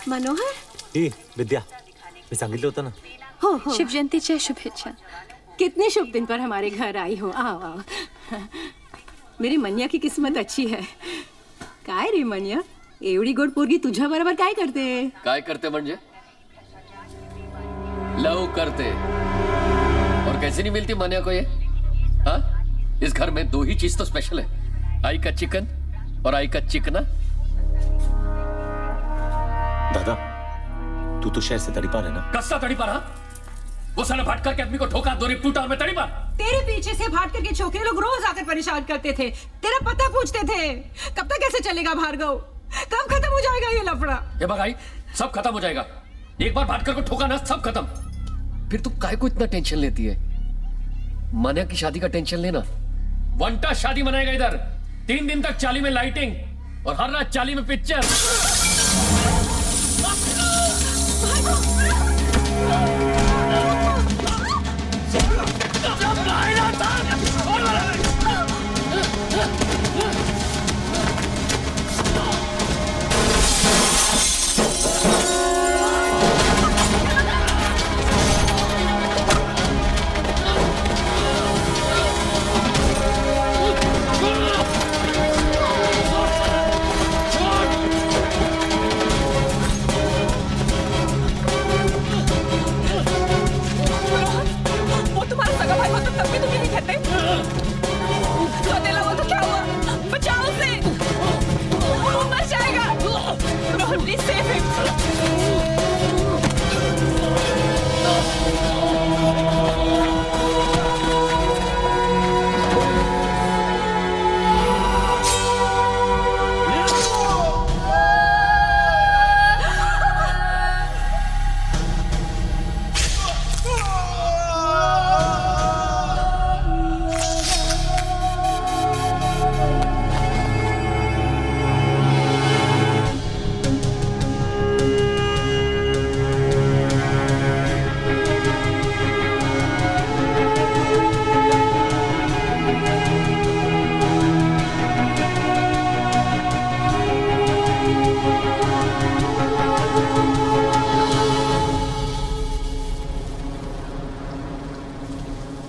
मनोहर विद्या मी सांगितलं होतं ना. हो शिवजयंतीच्या शुभेच्छा. कितने शुभ दिन पर हमारे घर आई हो. आओ आओ. मेरी मनिया की किस्मत अच्छी है. काय रे मनिया, एवढी गोड पोरगी तुझ्या बरोबर काय करते? काय करते म्हणजे लव करते. और कैसे नहीं मिलती मनिया को ये? हाँ, इस घर में दो ही चीज तो स्पेशल है, आई का चिकन और आई का चिकना. दादा तू तो शहर से तड़ीपार है ना. कस्सा तड़ीपार? हाँ, वो साला भाटकर के आदमी को धोखा दो टूटा और मैं तड़ीपार. तेरे पीछे से भाटकर के छोकरे लोग रोज आकर परेशान करते थे, तेरा पता पूछते थे. कब तक ऐसे चलेगा भार्गव? कब खत्म हो जाएगा ये लफड़ा? ये बगाई सब खत्म हो जाएगा. एक बार भाटकर को ठोका ना सब खत्म. फिर तू काय को इतना टेंशन लेती है? मनिया की शादी का टेंशन लेना. वंटा शादी मनाएगा इधर. 3 दिन तक चाली में लाइटिंग और हर रात चाली में पिक्चर.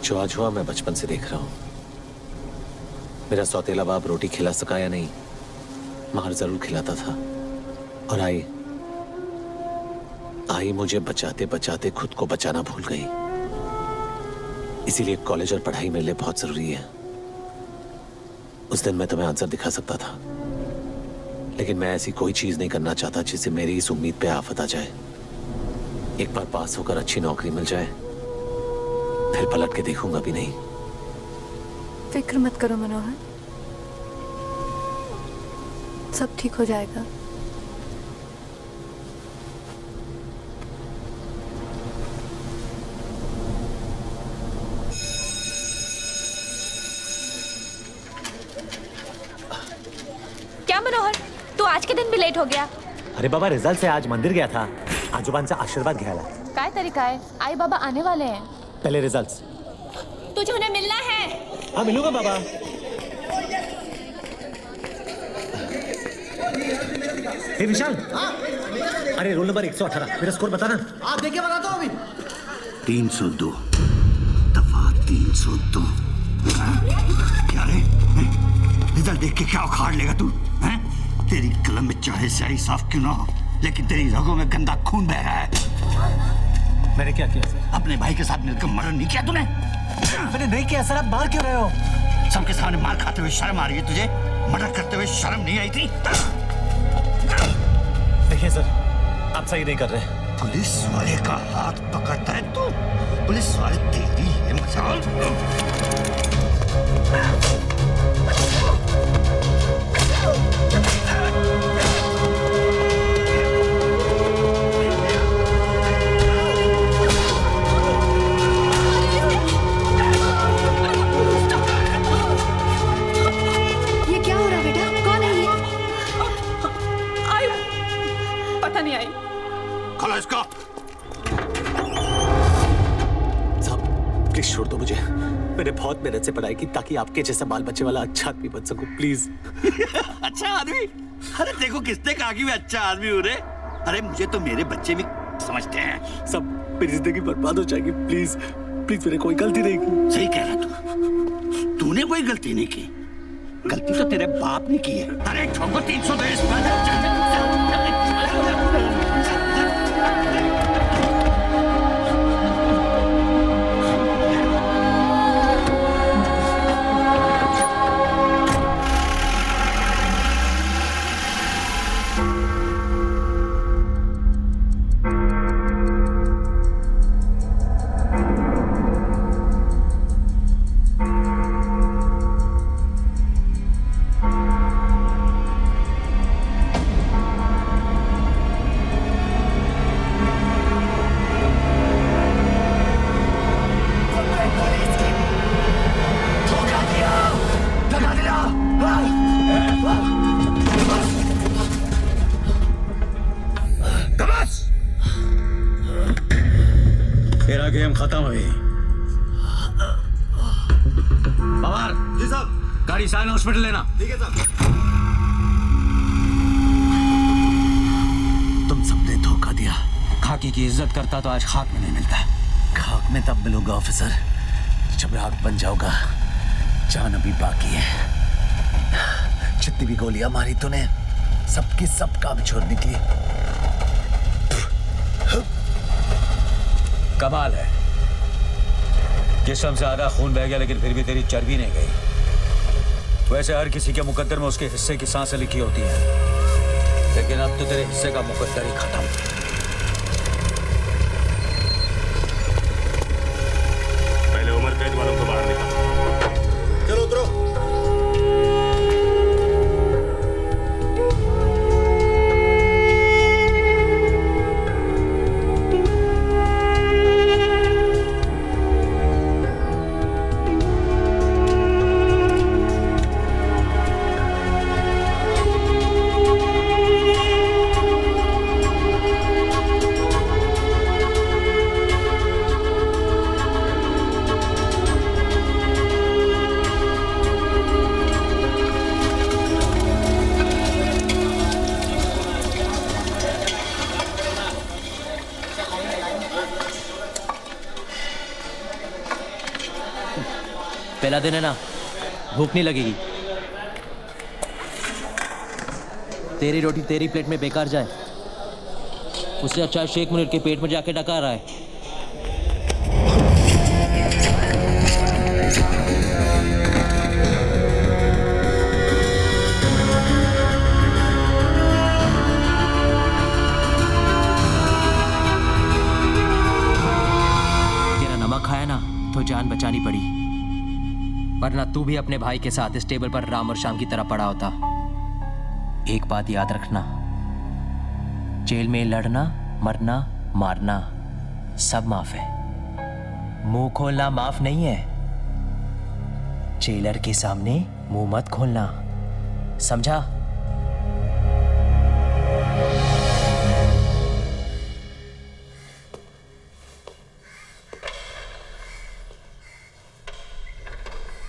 जो आज हुआ मैं बचपन से देख रहा हूं. मेरा सौतेला बाप रोटी खिला सका या नहीं, मार जरूर खिलाता था. और आई मुझे बचाते बचाते खुद को बचाना भूल गई. इसीलिए कॉलेज और पढ़ाई मेरे लिए बहुत जरूरी है. उस दिन मैं तुम्हें आंसर दिखा सकता था, लेकिन मैं ऐसी कोई चीज नहीं करना चाहता जिससे मेरी इस उम्मीद पे आफत आ जाए. एक बार पास होकर अच्छी नौकरी मिल जाए, फिर पलट के देखूंगा भी नहीं. फिक्र मत करो मनोहर, सब ठीक हो जाएगा. क्या मनोहर, तू आज के दिन भी लेट हो गया? अरे बाबा रिझल्ट से आज मंदिर गया था आजोबांचा आशीर्वाद घ्यायला. काय तरीका है? आई बाबा आने वाले हैं. पहले रिजल्ट्स. तुझे उन्हें मिलना है. हाँ मिलूंगा बाबा. हे विशाल. अरे रोल नंबर 118 मेरा स्कोर बताना. आप देखिए बताता हूँ अभी. 302 दफा 302. क्या रे, रिजल्ट देख के क्या उखाड़ लेगा तू? हैं? तेरी कलम में चाहे स्याही साफ क्यों ना हो, लेकिन तेरी रगों में गंदा खून बह रहा है. मैंने क्या किया सर? अपने भाई के साथ मिलकर मर्डर नहीं किया तूने? मैंने नहीं किया सर. आप मार क्यों रहे हो? सबके सामने मार खाते हुए शर्म आ रही है तुझे? मर्डर करते हुए शर्म नहीं आई थी? देखिए सर, आप सही नहीं कर रहे. पुलिस वाले का हाथ पकड़ता है तू? पुलिस वाले तेरी ये मजाल? खोलो इसको. साहब प्लीज छोड़ दो मुझे. मैंने बहुत मेहनत से पढ़ाई की ताकि आपके जैसा बाल बच्चे वाला अच्छा आदमी बन सकूं. प्लीज. अच्छा आदमी? अरे देखो किसने कहा कि मैं अच्छा आदमी हूँ रे? अरे मुझे तो मेरे बच्चे भी समझते हैं। सब मेरी जिंदगी बर्बाद हो जाएगी। प्लीज प्लीज, मैंने कोई गलती नहीं की। सही कह रहा तू, तूने कोई गलती नहीं की। गलती तो तेरे बाप ने की है। अरे ठोको 302 इस पर। तेरा गेम खत्म हुई। पवार जी साहब, गाड़ी साइन हॉस्पिटल लेना। ठीक है साहब। तुम सबने धोखा दिया। खाकी की इज्जत करता तो आज खाक में नहीं मिलता। खाक में तब मिलूंगा ऑफिसर, जब राख बन जाऊंगा। जान अभी बाकी है। जितनी भी गोलियां मारी तूने, सबकी सब काम छोड़ निकली। कमाल है, जिस्म से आधा खून बह गया लेकिन फिर भी तेरी चर्बी नहीं गई। वैसे हर किसी के मुकद्दर में उसके हिस्से की सांसें लिखी होती हैं, लेकिन अब तो तेरे हिस्से का मुकद्दर ही खत्म। पहले उम्र कैद वालों को बाहर निकाल। चलो उतरो। पहला दिन है ना, भूख नहीं लगेगी। तेरी रोटी तेरी प्लेट में बेकार जाए, उससे अच्छा शेख मुनीर के पेट में जाके डका रहा है। तेरा नमक खाया ना तो जान बचानी पड़ी, वरना तू भी अपने भाई के साथ इस टेबल पर राम और श्याम की तरह पड़ा होता। एक बात याद रखना, जेल में लड़ना, मरना, मारना सब माफ है, मुंह खोलना माफ नहीं है। जेलर के सामने मुंह मत खोलना, समझा?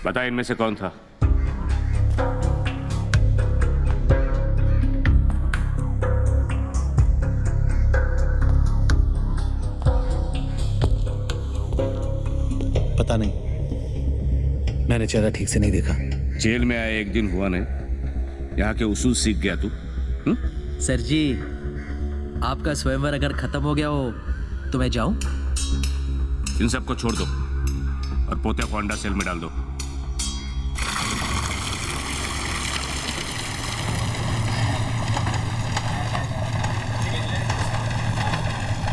बता इनमें से कौन था? पता नहीं, मैंने चेहरा ठीक से नहीं देखा। जेल में आए एक दिन हुआ नहीं, यहाँ के उसूल सीख गया तू? सर जी, आपका स्वयंवर अगर खत्म हो गया हो तो मैं जाऊं? इन सबको छोड़ दो और पोते को अंडा सेल में डाल दो।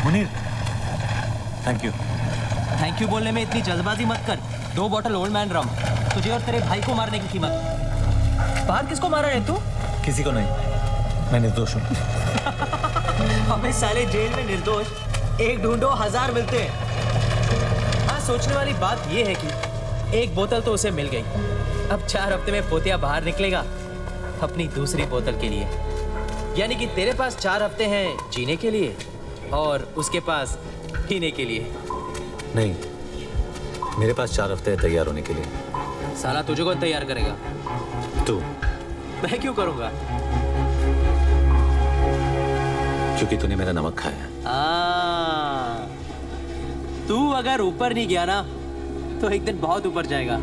Munir, thank you. Thank you बोलने में इतनी जल्दबाजी मत कर। 2 बॉटल ओल्ड मैन रम, तुझे और तेरे भाई को मारने की कीमत। बाहर किसको मारा है तू? किसी को नहीं, मैं निर्दोष हूँ। हमें साले जेल में निर्दोष एक ढूंढो 1000 मिलते हैं। हाँ, सोचने वाली बात यह है कि एक बोतल तो उसे मिल गई। अब 4 हफ्ते में पोतिया बाहर निकलेगा अपनी दूसरी बोतल के लिए। यानी कि तेरे पास 4 हफ्ते हैं जीने के लिए और उसके पास पीने के लिए। नहीं, मेरे पास 4 हफ्ते हैं तैयार होने के लिए। साला तुझे कौन तैयार करेगा? तू। मैं क्यों करूंगा? क्योंकि तूने मेरा नमक खाया। तू अगर ऊपर नहीं गया ना तो एक दिन बहुत ऊपर जाएगा।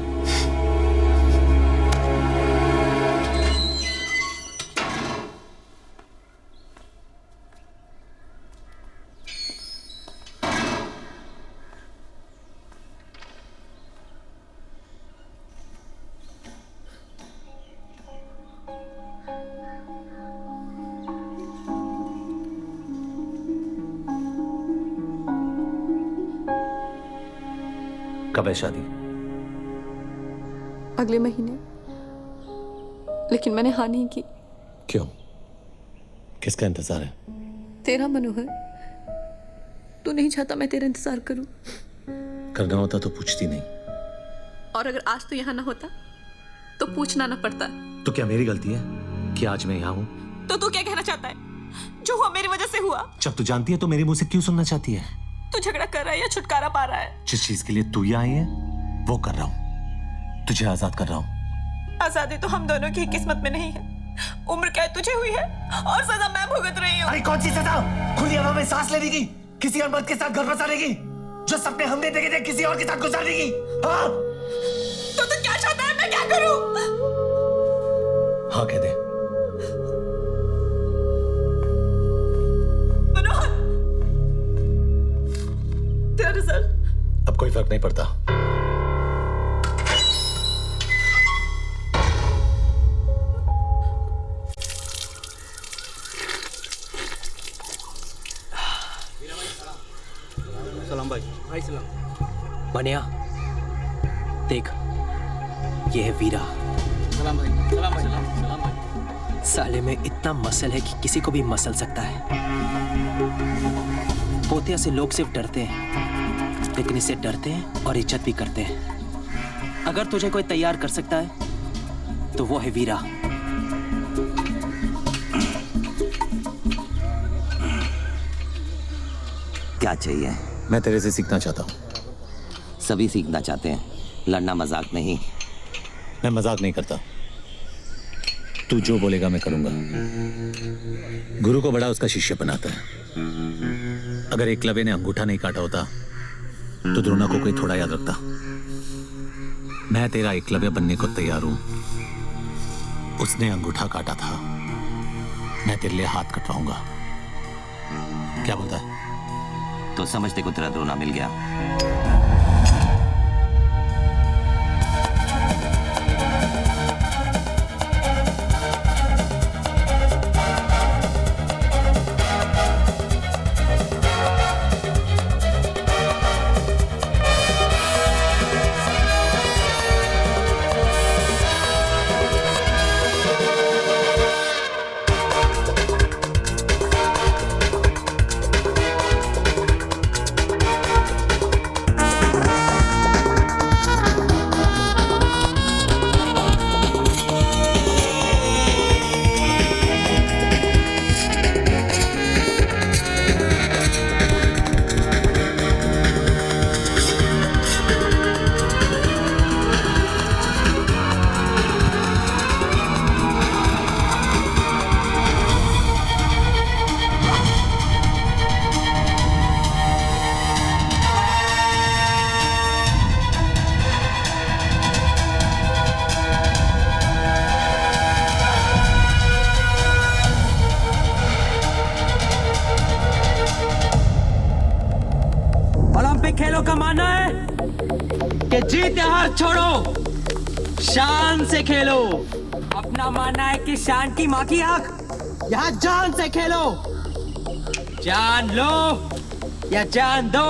कब है शादी? अगले महीने। लेकिन मैंने हाँ नहीं की। क्यों? किसका इंतजार है? तेरा मनोहर। तू नहीं चाहता मैं तेरा इंतजार करूं। करना होता तो पूछती नहीं। और अगर आज तू यहाँ ना होता तो पूछना ना पड़ता। तो क्या मेरी गलती है कि आज मैं यहाँ हूँ? तो तू क्या कहना चाहता है? जो हुआ मेरी वजह से हुआ। जब तू जानती है तो मेरे मुंह से क्यों सुनना चाहती है? तू झगड़ा कर रहा है या छुटकारा पा रहा है? जिस चीज के लिए तू यहाँ आई है वो कर रहा हूँ। तुझे आजाद कर रहा हूँ। आजादी तो हम दोनों की किस्मत में नहीं है। उम्र कैद तुझे हुई है और सजा मैं भुगत रही हूँ। अरे कौन सी सजा? खुली हवा में सांस लेने की, किसी और मर्द के साथ घर बसाने की, जो सपने हमने देखे थे किसी और के साथ गुजारने की। हाँ? तो तू क्या चाहता है मैं क्या करूँ? हाँ कह दे। मनोहर, तेरा रिजल्ट। अब कोई फर्क नहीं पड़ता। सलाम भाई सलाम। बनिया देख, ये है वीरा। सलाम भाई। सलाम भाई। सलाम भाई। साले में इतना मसल है कि किसी को भी मसल सकता है। पोतिया से लोग सिर्फ डरते हैं, लेकिन इससे डरते हैं और इज्जत भी करते हैं। अगर तुझे कोई तैयार कर सकता है तो वो है वीरा। क्या चाहिए? मैं तेरे से सीखना चाहता हूँ। सभी सीखना चाहते हैं, लड़ना मजाक नहीं। मैं मजाक नहीं करता। तू जो बोलेगा मैं करूंगा। गुरु को बड़ा उसका शिष्य बनाता है। अगर एकलव्य ने अंगूठा नहीं काटा होता तो द्रोणा को कोई थोड़ा याद रखता। मैं तेरा एकलव्य बनने को तैयार हूं। उसने अंगूठा काटा था, मैं तेरे लिए हाथ कटवाऊंगा। क्या बोलता है? तो समझते को तेरा द्रोणा मिल गया। खेलों का मानना है कि जीत या हार छोड़ो, शान से खेलो। अपना मानना है कि शान की माँ की आंख, यहाँ जान से खेलो। जान लो या जान दो।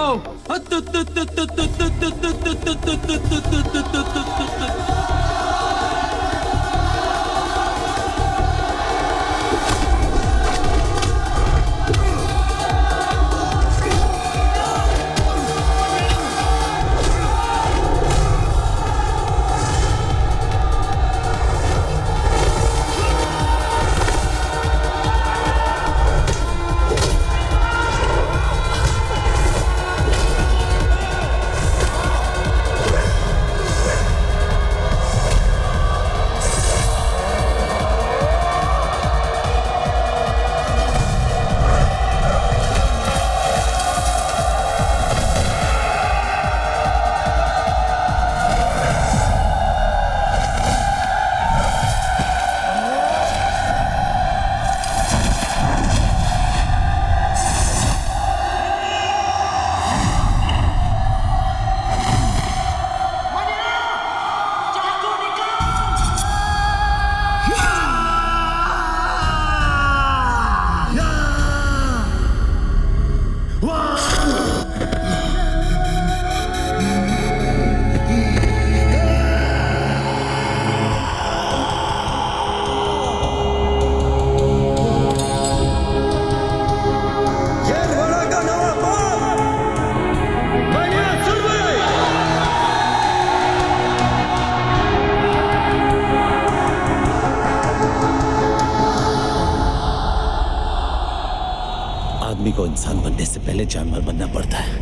आदमी को इंसान बनने से पहले जानवर बनना पड़ता है।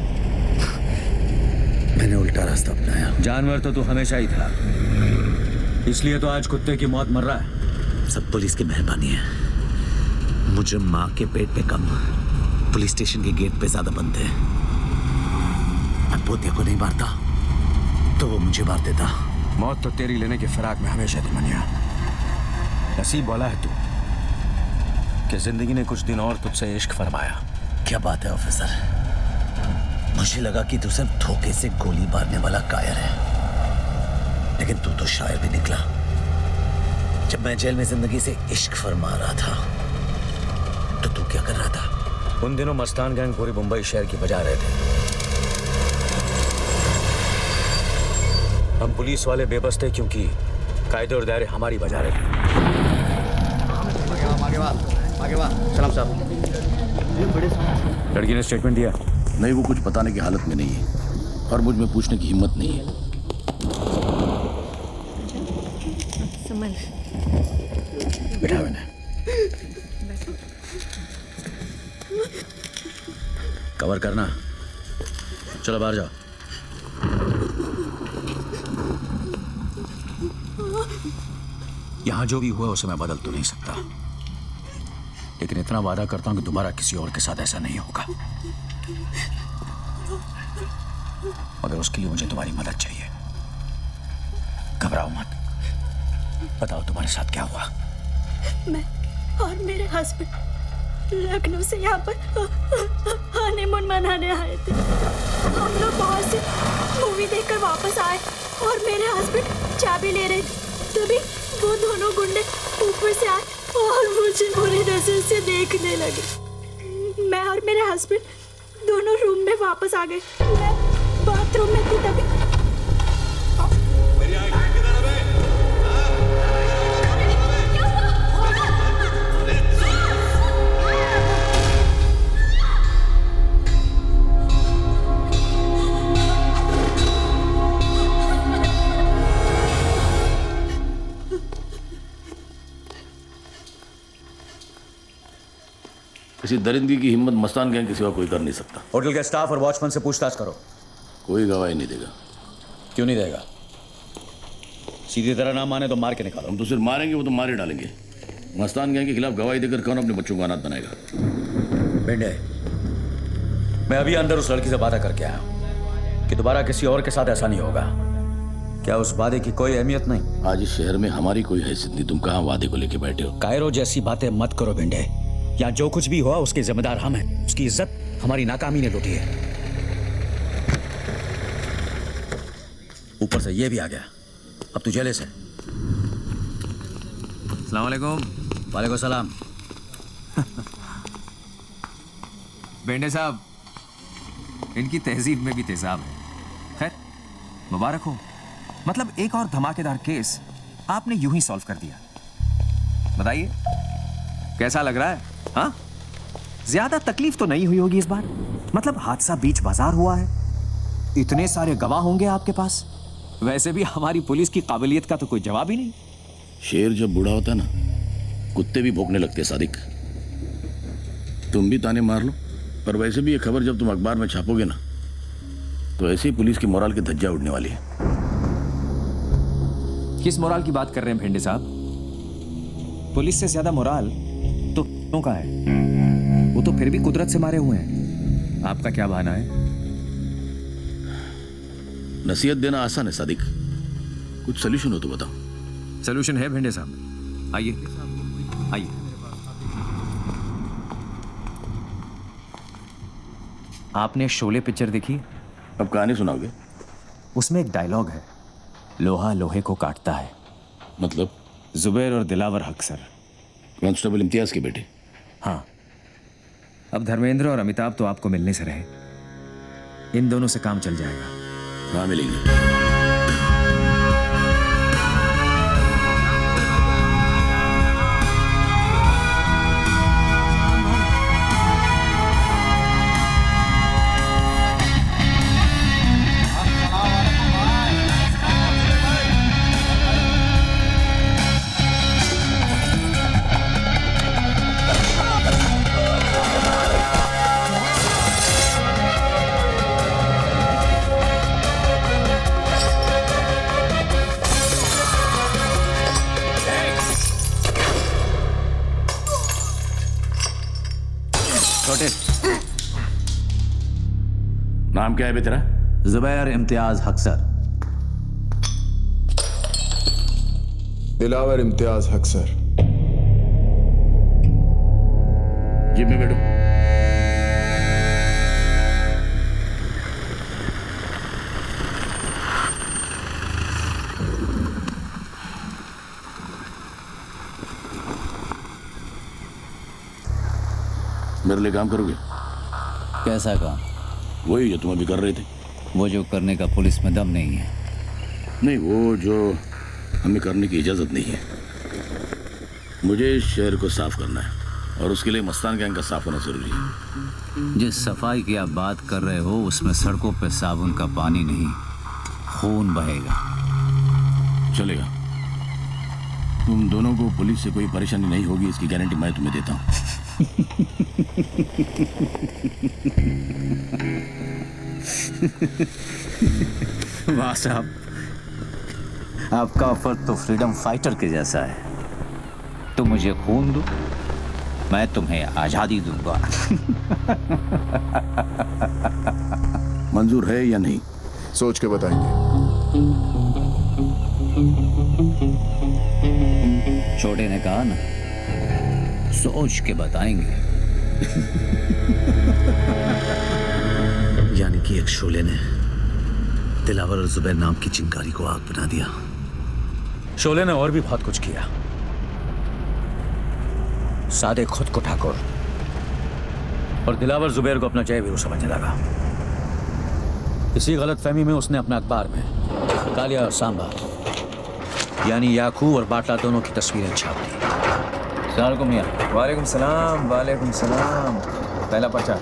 मैंने उल्टा रास्ता अपनाया। जानवर तो तू हमेशा ही था, इसलिए तो आज कुत्ते की मौत मर रहा है। सब पुलिस की मेहरबानी है। मुझे माँ के पेट पे कम, पुलिस स्टेशन के गेट पे ज्यादा बनते हैं। मैं पोतिया को नहीं मारता तो वो मुझे मार देता। मौत तो तेरी लेने की फिराक में हमेशा थी मनिया। नसीब वाला है तू कि जिंदगी ने कुछ दिन और तुझसे इश्क फरमाया। क्या बात है ऑफिसर, मुझे लगा कि तू सिर्फ धोखे से गोली मारने वाला कायर है, लेकिन तू तो शायर भी निकला। जब मैं जेल में जिंदगी से इश्क फरमा रहा था तो तू क्या कर रहा था? उन दिनों मस्तान गैंग पूरी मुंबई शहर की बजा रहे थे। हम पुलिस वाले बेबस थे क्योंकि कायदे और दायरे हमारी बजा रहे थे। सलाम साहब। लड़की ने स्टेटमेंट दिया? नहीं, वो कुछ बताने की हालत में नहीं है और मुझ में पूछने की हिम्मत नहीं है। बिठा मैंने कवर करना। चलो बाहर जाओ। यहां जो भी हुआ उसे मैं बदल तो नहीं सकता, लेकिन इतना वादा करता हूं कि दोबारा किसी और के साथ ऐसा नहीं होगा। मगर उसके लिए मुझे तुम्हारी मदद चाहिए। घबराओ मत, बताओ तुम्हारे साथ क्या हुआ। मैं और मेरे हस्बैंड लखनऊ से यहाँ पर हनीमून मनाने आए थे। हम लोग बाहर से मूवी देखकर वापस आए और मेरे हस्बैंड चाबी ले रहे थे, तभी वो दोनों गुंडे ऊपर से आए और मुझे बुरी नजर से देखने लगे। मैं और मेरे हस्बैंड दोनों रूम में वापस आ गए। मैं बाथरूम में थी तभी किसी दरिंदगी की हिम्मत मस्तान गैंग के सिवा कोई कर नहीं सकता। होटल के स्टाफ और वॉचमैन से पूछताछ करो। कोई गवाही नहीं देगा। क्यों नहीं देगा? सीधी तरह ना माने तो मार के निकालो। हम तो सिर्फ मारेंगे, वो तो मारे डालेंगे। मस्तान गैंग के खिलाफ गवाही देकर कौन अपने बच्चों को अनाथ बनाएगा? बेंडे, मैं अभी अंदर उस लड़की से वादा करके आया हूं कि दोबारा किसी और के साथ ऐसा नहीं होगा। क्या उस वादे की कोई अहमियत नहीं? आज इस शहर में हमारी कोई हैसियत नहीं। तुम कहाँ वादे को लेके बैठे हो? कायरो जैसी बातें मत करो बेंडे। यहाँ जो कुछ भी हुआ उसके जिम्मेदार हम हैं। उसकी इज्जत हमारी नाकामी ने लूटी है। ऊपर से ये भी आ गया। अब तू जेले से। अस्सलाम वालेकुम। वालेकुम सलाम। बेंडे साहब, इनकी तहजीब में भी तेजाब है। खैर, मुबारक हो। मतलब एक और धमाकेदार केस आपने यूं ही सॉल्व कर दिया। बताइए कैसा लग रहा है? हाँ, ज्यादा तकलीफ तो नहीं हुई होगी इस बार। मतलब हादसा बीच बाजार हुआ है, इतने सारे गवाह होंगे आपके पास। वैसे भी हमारी पुलिस की काबिलियत का तो कोई जवाब ही नहीं। शेर जब बूढ़ा होता है ना, कुत्ते भी भौंकने लगते हैं। सादिक, तुम भी ताने मार लो, पर वैसे भी ये खबर जब तुम अखबार में छापोगे ना, तो ऐसे ही पुलिस की मोराल की धज्जियां उड़ने वाली है। किस मोराल की बात कर रहे हैं भेंडे साहब? पुलिस से ज्यादा मोराल तो का है। वो तो फिर भी कुदरत से मारे हुए हैं। आपका क्या बहाना है? नसीहत देना आसान है सादिक, कुछ सोल्यूशन हो तो बताओ। सोल्यूशन है भेंडे साहब, आइए आइए। आपने शोले पिक्चर देखी? अब कहानी सुनाओगे? उसमें एक डायलॉग है, लोहा लोहे को काटता है। मतलब? जुबैर और दिलावर हक सर, कांस्टेबल इम्तियाज के बेटे। हाँ, अब धर्मेंद्र और अमिताभ तो आपको मिलने से रहे, इन दोनों से काम चल जाएगा। कहाँ मिलेंगे? छोटे नाम क्या है बे तेरा? जुबैर इम्तियाज हक सर। दिलावर इम्तियाज हक सर। जिम में बैठो। मेरे लिए काम करोगे? कैसा काम? वही जो तुम अभी कर रहे थे। वो जो करने का पुलिस में दम नहीं है। नहीं, वो जो हमें करने की इजाजत नहीं है। मुझे इस शहर को साफ करना है और उसके लिए मस्तान गैंग का साफ होना जरूरी है। जिस सफाई की आप बात कर रहे हो उसमें सड़कों पे साबुन का पानी नहीं, खून बहेगा। चलेगा। तुम दोनों को पुलिस से कोई परेशानी नहीं होगी, इसकी गारंटी मैं तुम्हें देता हूँ। वाह साहब, आपका ऑफर तो फ्रीडम फाइटर के जैसा है। तुम मुझे खून दो, मैं तुम्हें आजादी दूंगा। मंजूर है या नहीं? सोच के बताएंगे। छोटे ने कहा ना, सोच के बताएंगे। यानी कि एक शोले ने दिलावर और जुबैर नाम की चिंगारी को आग बना दिया। शोले ने और भी बहुत कुछ किया। सादे खुद को ठाकुर और दिलावर जुबैर को अपना जय वीरू समझने लगा। इसी गलतफहमी में उसने अपने अखबार में कालिया और सांबा यानी याकूब और बाटला दोनों की तस्वीरें छाप दी। सलाम मियां। वालेकुम सलाम। वालेकुम सलाम। पहला पर्चा।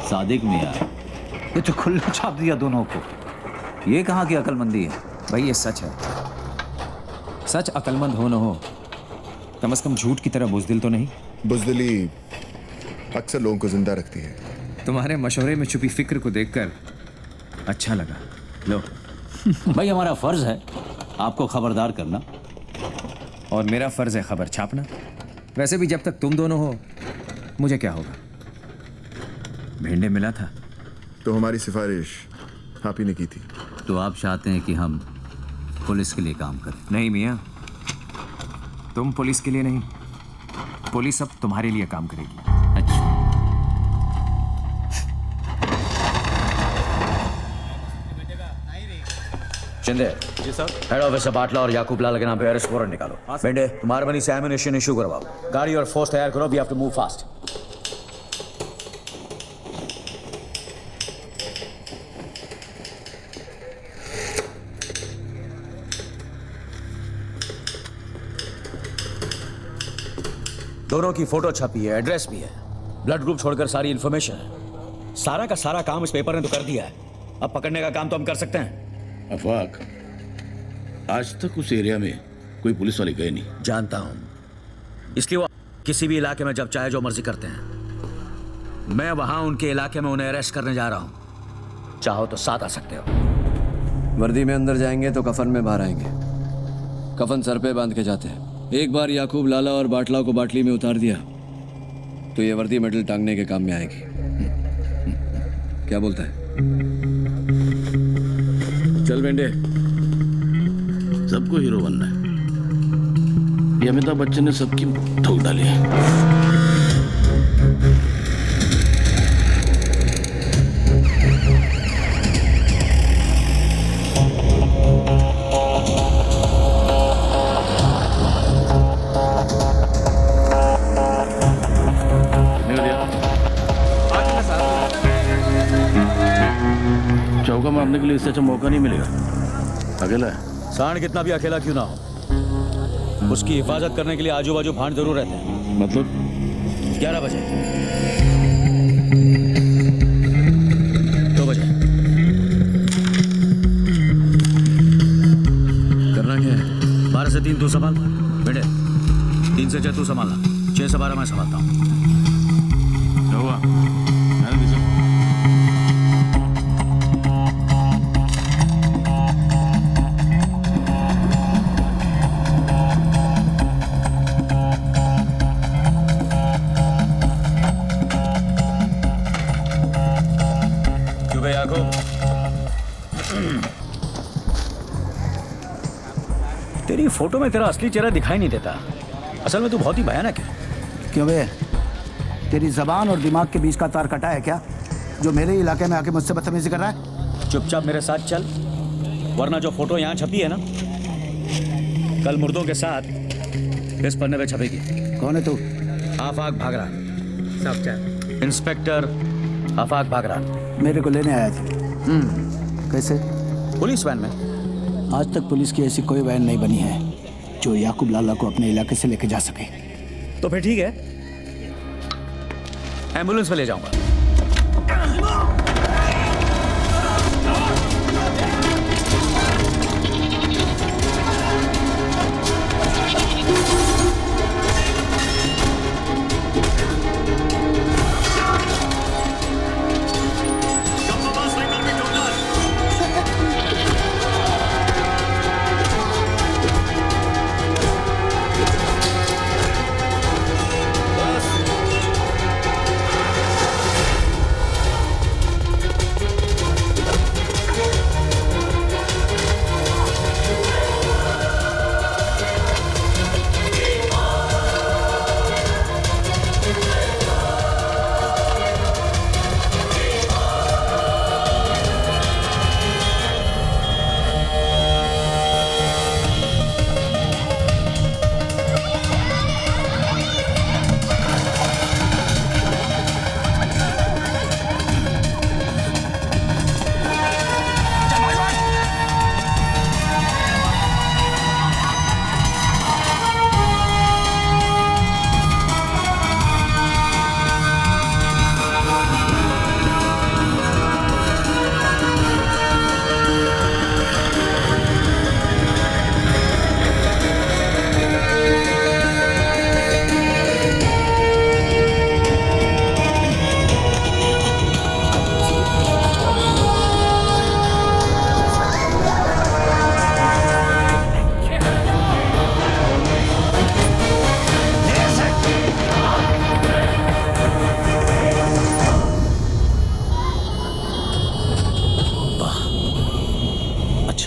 सादिक मियां, ये तो खुल्ला छाप दिया दोनों को। ये कहाँ की अकलमंदी है? भाई ये सच है। सच अकलमंद हो न हो, कम से कम झूठ की तरह बुज़दिल तो नहीं। बुज़दिली अक्सर लोगों को जिंदा रखती है। तुम्हारे मशवरे में छुपी फिक्र को देखकर अच्छा लगा। लो। भाई हमारा फर्ज है आपको खबरदार करना, और मेरा फर्ज है खबर छापना। वैसे भी जब तक तुम दोनों हो मुझे क्या होगा। भेंडे मिला था तो हमारी सिफारिश आप ही ने की थी। तो आप चाहते हैं कि हम पुलिस के लिए काम करें? नहीं मियाँ, तुम पुलिस के लिए नहीं, पुलिस अब तुम्हारे लिए काम करेगी। अच्छा, शिंदे जी सर। हेड ऑफिस से बाटला और याकूब लाल के नाम पे अरेस्ट वारंट निकालो। बेंडे, तुम्हारे बनी से एमिनेशन इशू करवाओ। गाड़ी और फोर्स तैयार करो। We have to move fast. दोनों की फोटो छपी है, एड्रेस भी है, ब्लड ग्रुप छोड़कर सारी इंफॉर्मेशन है। सारा का सारा काम इस पेपर ने तो कर दिया है। अब पकड़ने का काम तो हम कर सकते हैं। अफाक, आज तक उस एरिया में कोई पुलिस वाले गए नहीं। जानता हूं, इसलिए वो किसी भी इलाके में जब चाहे जो मर्जी करते हैं। मैं वहां उनके इलाके में उन्हें अरेस्ट करने जा रहा हूं। चाहो तो साथ आ सकते हो। वर्दी में अंदर जाएंगे तो कफन में बाहर आएंगे। कफन सर पे बांध के जाते हैं। एक बार याकूब लाला और बाटला को बाटली में उतार दिया तो ये वर्दी मेडल टांगने के काम में आएगी। क्या बोलता है? चल बेंडे। सबको हीरो बनना है। ये अमिताभ बच्चन ने सबकी ठोक डाली है। चौका मारने के लिए इससे अच्छा मौका नहीं मिलेगा। अकेला है। सांड कितना भी अकेला क्यों ना हो, उसकी हिफाजत करने के लिए आजू बाजू भांड जरूर रहते हैं। मतलब 11 बजे 2 बजे करना क्या है? 12 से 3 तू संभाल बेटे, 3 से 6 तू संभालना, 6 से 12 मैं संभालता हूँ। क्या हुआ? फोटो में तेरा असली चेहरा दिखाई नहीं देता। असल में तू बहुत ही भयानक है। क्यों बे? तेरी जबान और दिमाग के बीच का तार कटा है क्या, जो मेरे इलाके में आके मुझसे बदतमीजी कर रहा है? चुपचाप मेरे साथ चल, वरना जो फोटो यहाँ छपी है ना, कल मुर्दों के साथ इस पन्ने पे छपेगी। कौन है तू? आफाक भागरा। सब चल। इंस्पेक्टर आफाक भागरा। मेरे को लेने आया था। कैसे? पुलिस वैन में। आज तक पुलिस की ऐसी कोई वैन नहीं बनी है जो याकूब लाला को अपने इलाके से लेके जा सके। तो फिर ठीक है, एम्बुलेंस में ले जाऊंगा।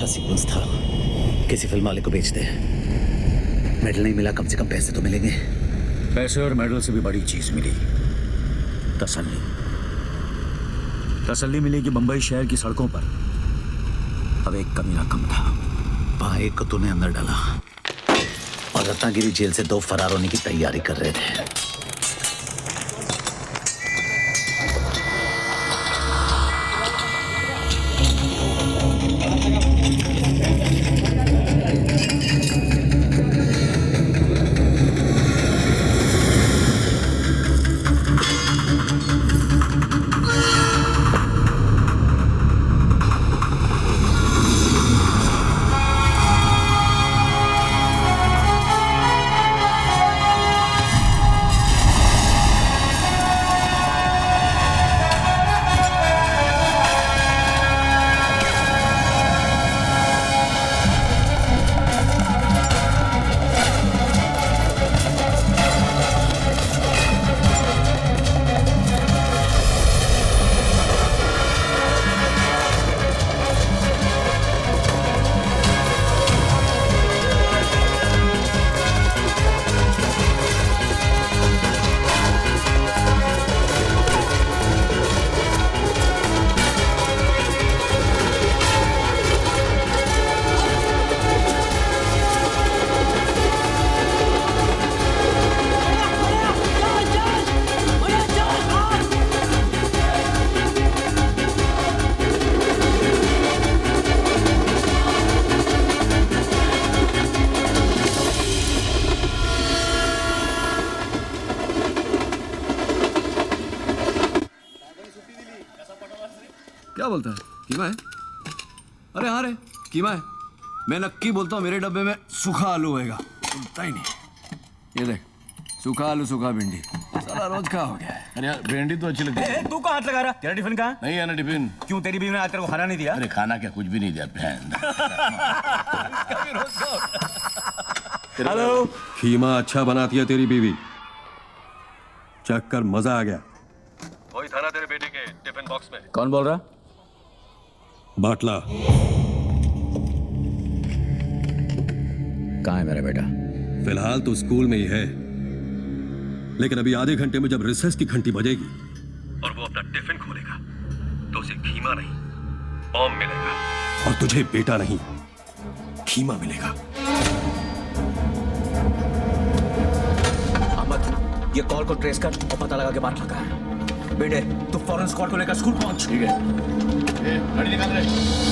सीक्वेंस था, किसी फिल्म वाले को बेच दे। मेडल नहीं मिला, कम से कम पैसे तो मिलेंगे। पैसे और मेडल से भी बड़ी चीज मिली, तसल्ली। तसल्ली मिली कि बंबई शहर की सड़कों पर अब एक कमीना कम था। वहां एक को तूने अंदर डाला और रत्नागिरी जेल से 2 फरार होने की तैयारी कर रहे थे। क्या बोलता है? कीमा है? अरे हाँ रे, कीमा है। मैं नक्की बोलता हूँ मेरे डब्बे में सूखा आलू होएगा। सुनता ही नहीं। ये देख, सूखा आलू, सूखा भिंडी, सारा रोज का हो गया है। अरे यार भिंडी तो अच्छी लगती है। तू कहाँ हाथ लगा रहा? तेरा टिफिन कहाँ? नहीं है ना टिफिन। क्यों, तेरी बीवी ने आज तेरे को खाना नहीं दिया? अरे खाना क्या, कुछ भी नहीं दिया। हेलो, खीमा अच्छा बनाती है तेरी बीवी, चख कर मजा आ गया। वही था ना तेरे बेटे के टिफिन बॉक्स में। कौन बोल रहा? बाटला। कहाँ है मेरा बेटा? फिलहाल तो स्कूल में ही है, लेकिन अभी आधे घंटे में जब रिसेस की घंटी बजेगी और वो अपना टिफिन खोलेगा तो उसे खीमा नहीं बॉम्ब मिलेगा, और तुझे बेटा नहीं खीमा मिलेगा। अहमद, ये कॉल को ट्रेस कर और पता लगा के बात लगा है। बेटे तू फौरन स्क्वाड को लेकर स्कूल पहुंच। ठीक है। गाड़ी निकाल रहे।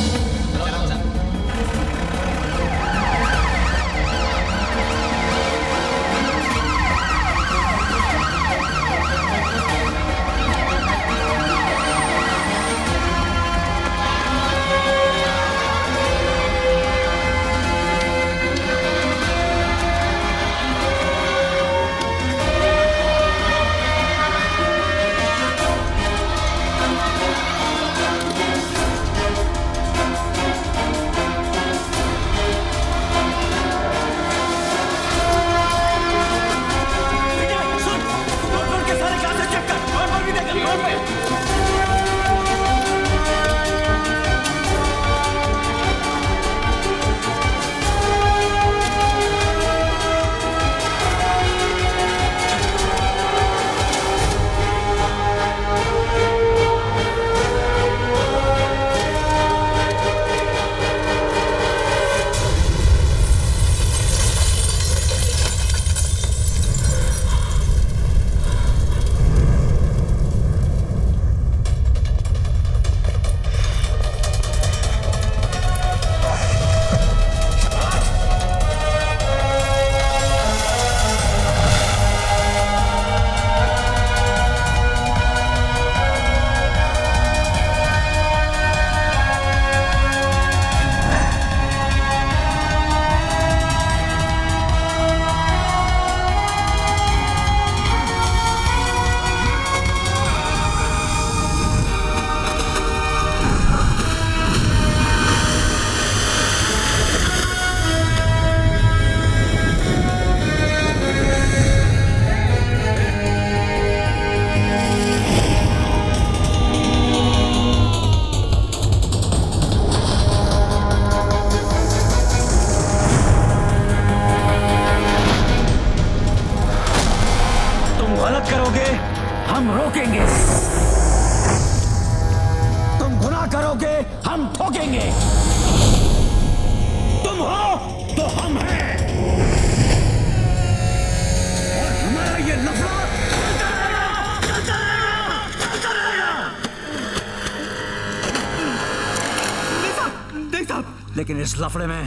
लेकिन इस लफड़े में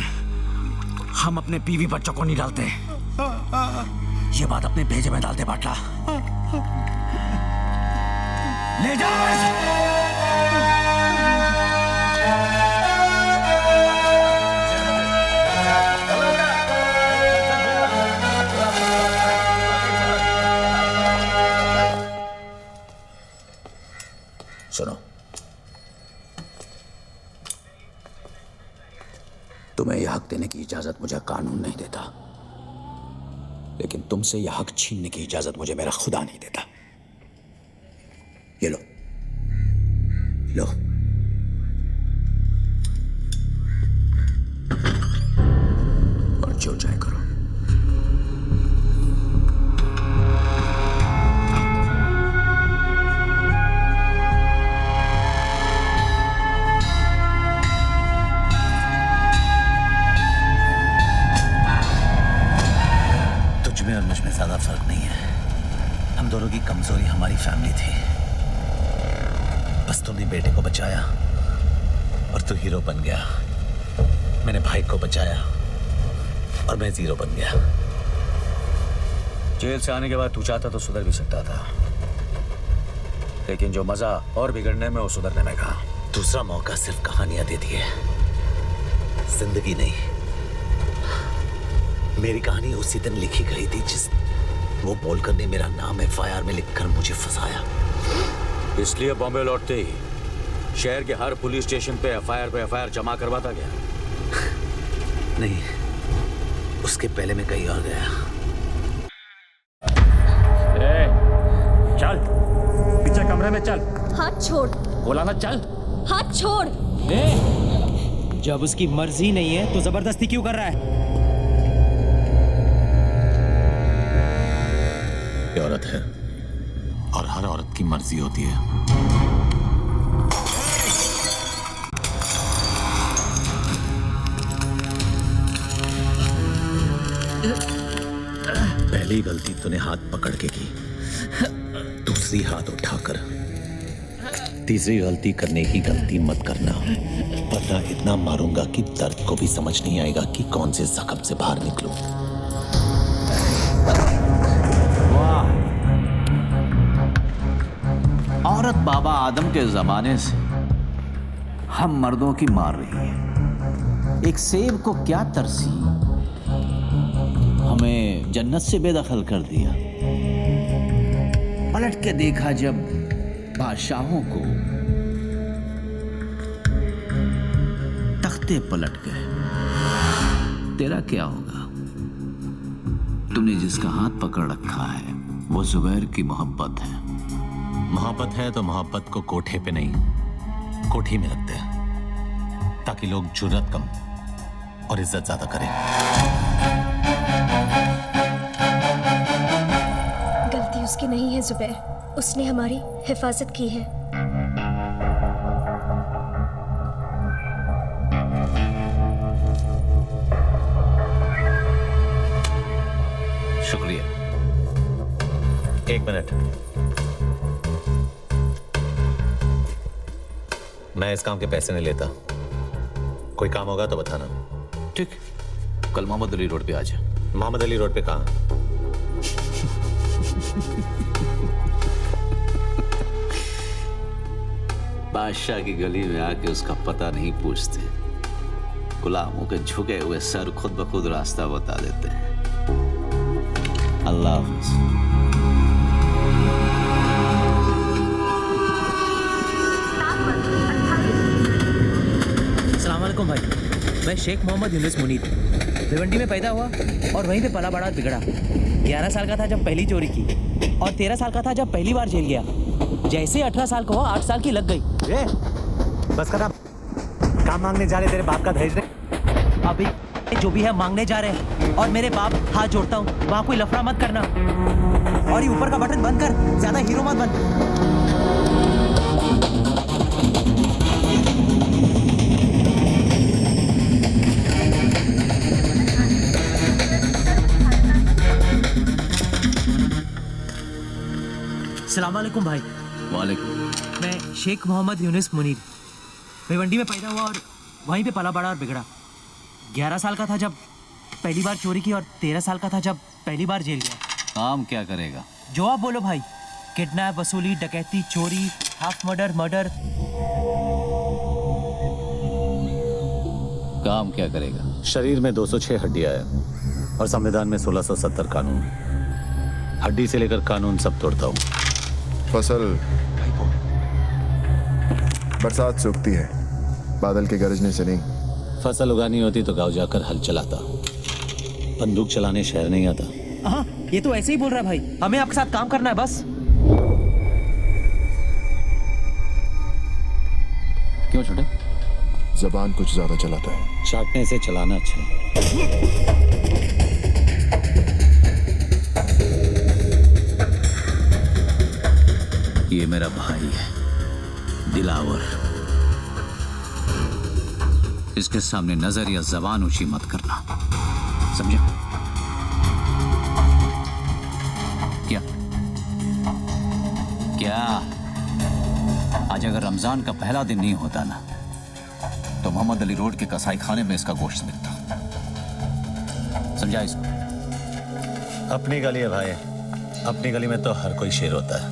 हम अपने बीवी बच्चों को नहीं डालते। ये बात अपने भेजे में डालते बाटला। ले जाओ। सुनो, तुम्हें यह हक देने की इजाजत मुझे कानून नहीं देता, लेकिन तुमसे यह हक छीनने की इजाजत मुझे मेरा खुदा नहीं देता। ये लो, लो। और जो चाहे करो। और मुझ में ज्यादा फर्क नहीं है। हम दोनों की कमजोरी हमारी फैमिली थी। बस तूने बेटे को बचाया और तू हीरो बन गया। मैंने भाई को बचाया और मैं जीरो बन गया। जेल से आने के बाद तू चाहता तो सुधर भी सकता था, लेकिन जो मजा और बिगड़ने में वो सुधरने में कहा। दूसरा मौका सिर्फ कहानियां देती है, जिंदगी नहीं। मेरी कहानी उसी दिन लिखी गई थी जिस वो बोलकर ने मेरा नाम FIR में लिखकर मुझे फंसाया। इसलिए बॉम्बे लौटते ही शहर के हर पुलिस स्टेशन पे FIR जमा करवाता गया। नहीं, उसके पहले मैं कहीं और गया। चल पीछे कमरे में चल। हाथ छोड़। बोला ना चल। हाथ छोड़। जब उसकी मर्जी नहीं है तो जबरदस्ती क्यों कर रहा है? है और हर औरत की मर्जी होती है। पहली गलती तूने हाथ पकड़ के की, दूसरी हाथ उठाकर, तीसरी गलती करने की गलती मत करना, वरना इतना मारूंगा कि दर्द को भी समझ नहीं आएगा कि कौन से जख्म से बाहर निकलूं। वाह, औरत बाबा आदम के जमाने से हम मर्दों की मार रही है। एक सेब को क्या तरसी, हमें जन्नत से बेदखल कर दिया। पलट के देखा जब बादशाहों को, तख्ते पलट गए। तेरा क्या होगा? तुमने जिसका हाथ पकड़ रखा है वो जुबैर की मोहब्बत है। मोहब्बत है तो मोहब्बत को कोठे पे नहीं, कोठी में रखते हैं ताकि लोग जुर्रत कम और इज्जत ज्यादा करें। गलती उसकी नहीं है जुबैर, उसने हमारी हिफाजत की है। शुक्रिया। एक मिनट, मैं इस काम के पैसे नहीं लेता। कोई काम होगा तो बताना। ठीक, कल मोहम्मद अली रोड पे आ जा। मोहम्मद अली रोड पे कहाँ? बादशाह की गली में आके उसका पता नहीं पूछते, गुलामों के झुके हुए सर खुद ब खुद रास्ता बता देते हैं। अल्लाह हाफिज। अस्सलाम वालेकुम भाई, मैं शेख मोहम्मद यूनुस मुनीर, भिवंडी में पैदा हुआ और वहीं पे पला बड़ा बिगड़ा। 11 साल का था जब पहली चोरी की और 13 साल का था जब पहली बार जेल गया। जैसे 18 साल का हुआ 8 साल की लग गई। बस कर, काम मांगने जा रहे तेरे बाप का दहेज नहीं? अभी जो भी है मांगने जा रहे हैं और मेरे बाप हाथ जोड़ता हूँ, वहाँ कोई लफड़ा मत करना और ये ऊपर का बटन बंद कर, ज्यादा हीरो मत बन। अस्सलाम वालेकुम भाई। वालेकुम। मैं शेख मोहम्मद यूनुस मुनीर, भिवंडी में पैदा हुआ और वहीं पे पला बड़ा और बिगड़ा। 11 साल का था जब पहली बार चोरी की और 13 साल का था जब पहली बार जेल गया। काम क्या करेगा? जो आप बोलो भाई, किडनैप, वसूली, डकैती, चोरी, हाफ मर्डर। काम क्या करेगा? शरीर में 206 हड्डियां है और संविधान में 1670 कानून। हड्डी से लेकर कानून सब तोड़ता हूँ। फसल बरसात से उगती है, बादल के गरजने से नहीं। फसल उगानी होती तो गांव जाकर हल चलाता, बंदूक चलाने शहर नहीं आता। हाँ, ये तो ऐसे ही बोल रहा है भाई। हमें आपके साथ काम करना है बस। क्यों छोटे? जबान कुछ ज्यादा चलाता है। चाटने से चलाना अच्छा है। ये मेरा भाई है दिलावर, इसके सामने नजर या जबान ऊंची मत करना, समझे? क्या क्या आज अगर रमजान का पहला दिन नहीं होता ना तो मोहम्मद अली रोड के कसाई खाने में इसका गोश्त मिलता। समझा इसको? अपनी गली है भाई, अपनी गली में तो हर कोई शेर होता है।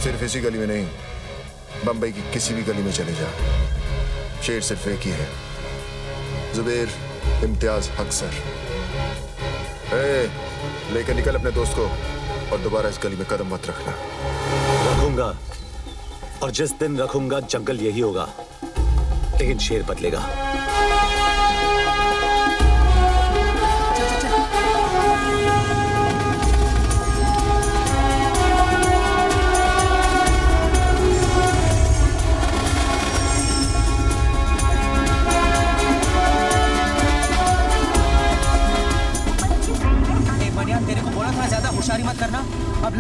सिर्फ इसी गली में नहीं, बंबई की किसी भी गली में चले जा, शेर सिर्फ एक ही है, जुबैर इम्तियाज हक सर। लेकर निकल अपने दोस्त को और दोबारा इस गली में कदम मत रखना। रखूंगा, और जिस दिन रखूंगा जंगल यही होगा, लेकिन शेर बदलेगा।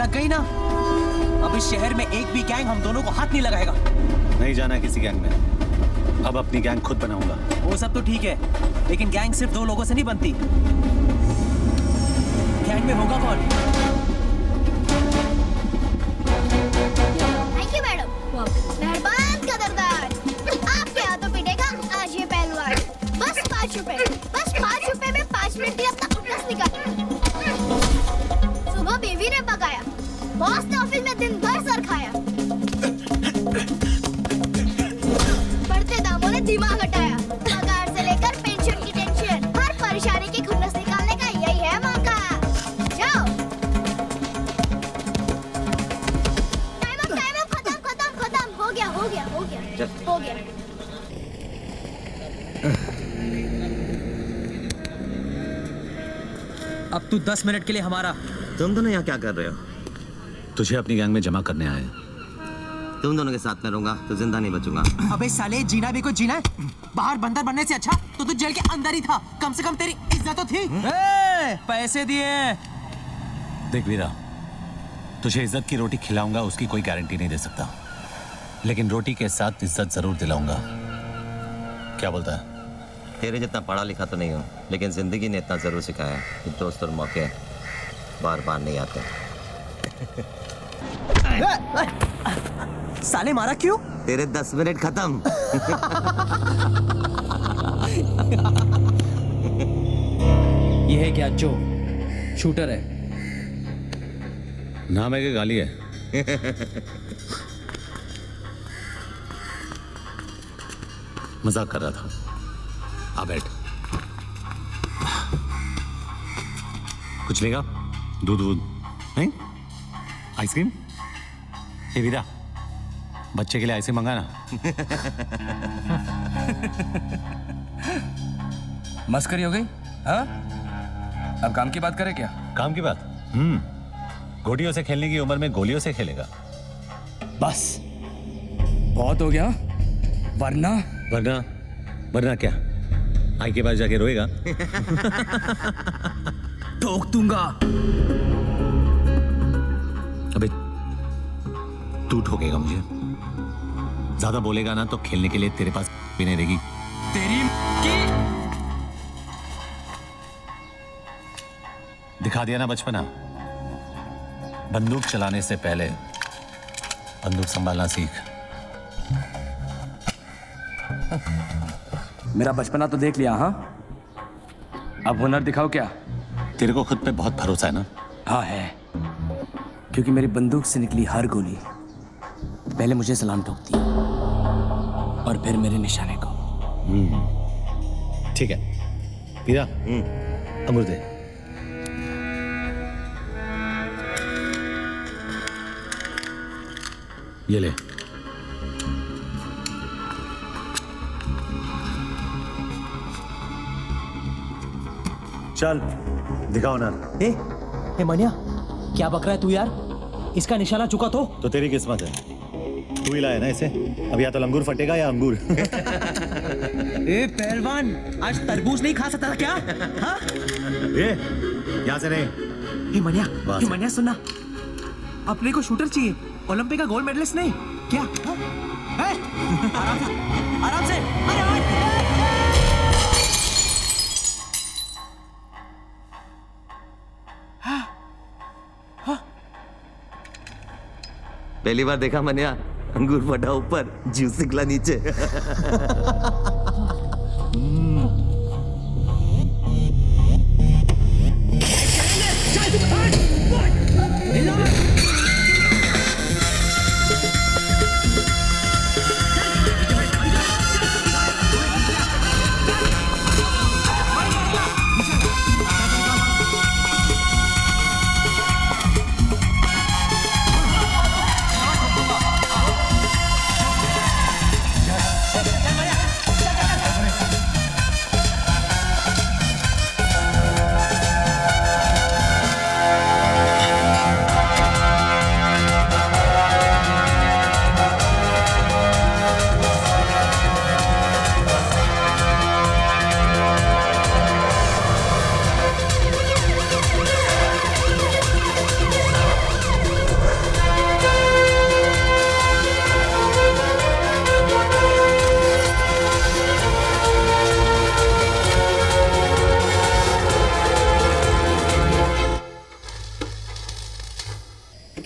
लग गई ना, अब इस शहर में एक भी गैंग हम दोनों को हाथ नहीं लगाएगा। नहीं जाना है किसी गैंग में, अब अपनी गैंग खुद बनाऊंगा। वो सब तो ठीक है, लेकिन गैंग सिर्फ 2 लोगों से नहीं बनती। गैंग में होगा कौन? थैंक यू मैडम, मेहरबान कदरदार। आपके हाथों पीटेगा आज ये पहलवान। बस 5 रुपए, बस 5 रुपए में 5 मिनट में अपना खुन्नस निकाल। सुबह बीवी ने पकाया, बॉस ने ऑफिस में दिन भर सर खाया, बढ़ते दामों ने दिमाग हटाया, पगार से लेकर पेंशन की टेंशन, हर परेशानी की खुन्नस निकालने का यही है मौका। जाओ। टाइम अप, खत्म, हो गया। अब तू 10 मिनट के लिए हमारा। तुम दोनों यहाँ क्या कर रहे हो? तुझे अपनी गैंग में जमा करने आए। तुम दोनों के साथ में रहूंगा तो जिंदा नहीं बचूंगा। अबे साले, जीना भी कोई जीना है। बाहर बंदर बनने से अच्छा तो तू जेल के अंदर ही था, कम से कम तेरी इज्जत तो थी। पैसे दिए। देख वीरा, तुझे इज्जत की रोटी खिलाऊंगा उसकी कोई गारंटी नहीं दे सकता, लेकिन रोटी के साथ इज्जत जरूर दिलाऊंगा। क्या बोलता है? तेरे जितना पढ़ा लिखा तो नहीं हूँ, लेकिन जिंदगी ने इतना जरूर सिखाया कि दोस्त और मौके बार बार नहीं आते। साले मारा क्यों? तेरे 10 मिनट खत्म। ये है क्या? जो शूटर है? नाम है कि गाली है? मजाक कर रहा था। आ बैठ। कुछ लेगा? दूध नहीं? आइसक्रीम? हे वीरा, बच्चे के लिए आइसक्रीम मंगा ना। मस्करी हो गई? हाँ, अब काम की बात करें क्या? काम की बात? गोटियों से खेलने की उम्र में गोलियों से खेलेगा। बस बहुत हो गया, वरना क्या? आई के पास जाके रोएगा? ठोक दूंगा। अबे तू ठोकेगा मुझे? ज्यादा बोलेगा ना तो खेलने के लिए तेरे पास भी नहीं रहेगी। तेरी की दिखा दिया ना बचपना। बंदूक चलाने से पहले बंदूक संभालना सीख। मेरा बचपना तो देख लिया। हाँ, अब हुनर दिखाओ क्या? तेरे को खुद पे बहुत भरोसा है ना? हाँ है, क्योंकि मेरी बंदूक से निकली हर गोली पहले मुझे सलाम ठोकती है और फिर मेरे निशाने को। ठीक है वीरा, अंगूर दे। ये ले। चल दिखाओ ना। ए मनिया, क्या बक रहा है तू यार? इसका निशाना चुका तो तेरी किस्मत है, तू ही लाया ना इसे। अब या तो लंगूर फटेगा या अंगूर। ए पहलवान, आज तरबूज नहीं खा सकता था क्या? हाँ? यहाँ से नहीं। हे मनिया सुनना, अपने को शूटर चाहिए, ओलंपिक का गोल्ड मेडलिस्ट नहीं क्या? हाँ? आराम से। पहली बार देखा मनिया, अंगूर फटा ऊपर, जूस निकला नीचे।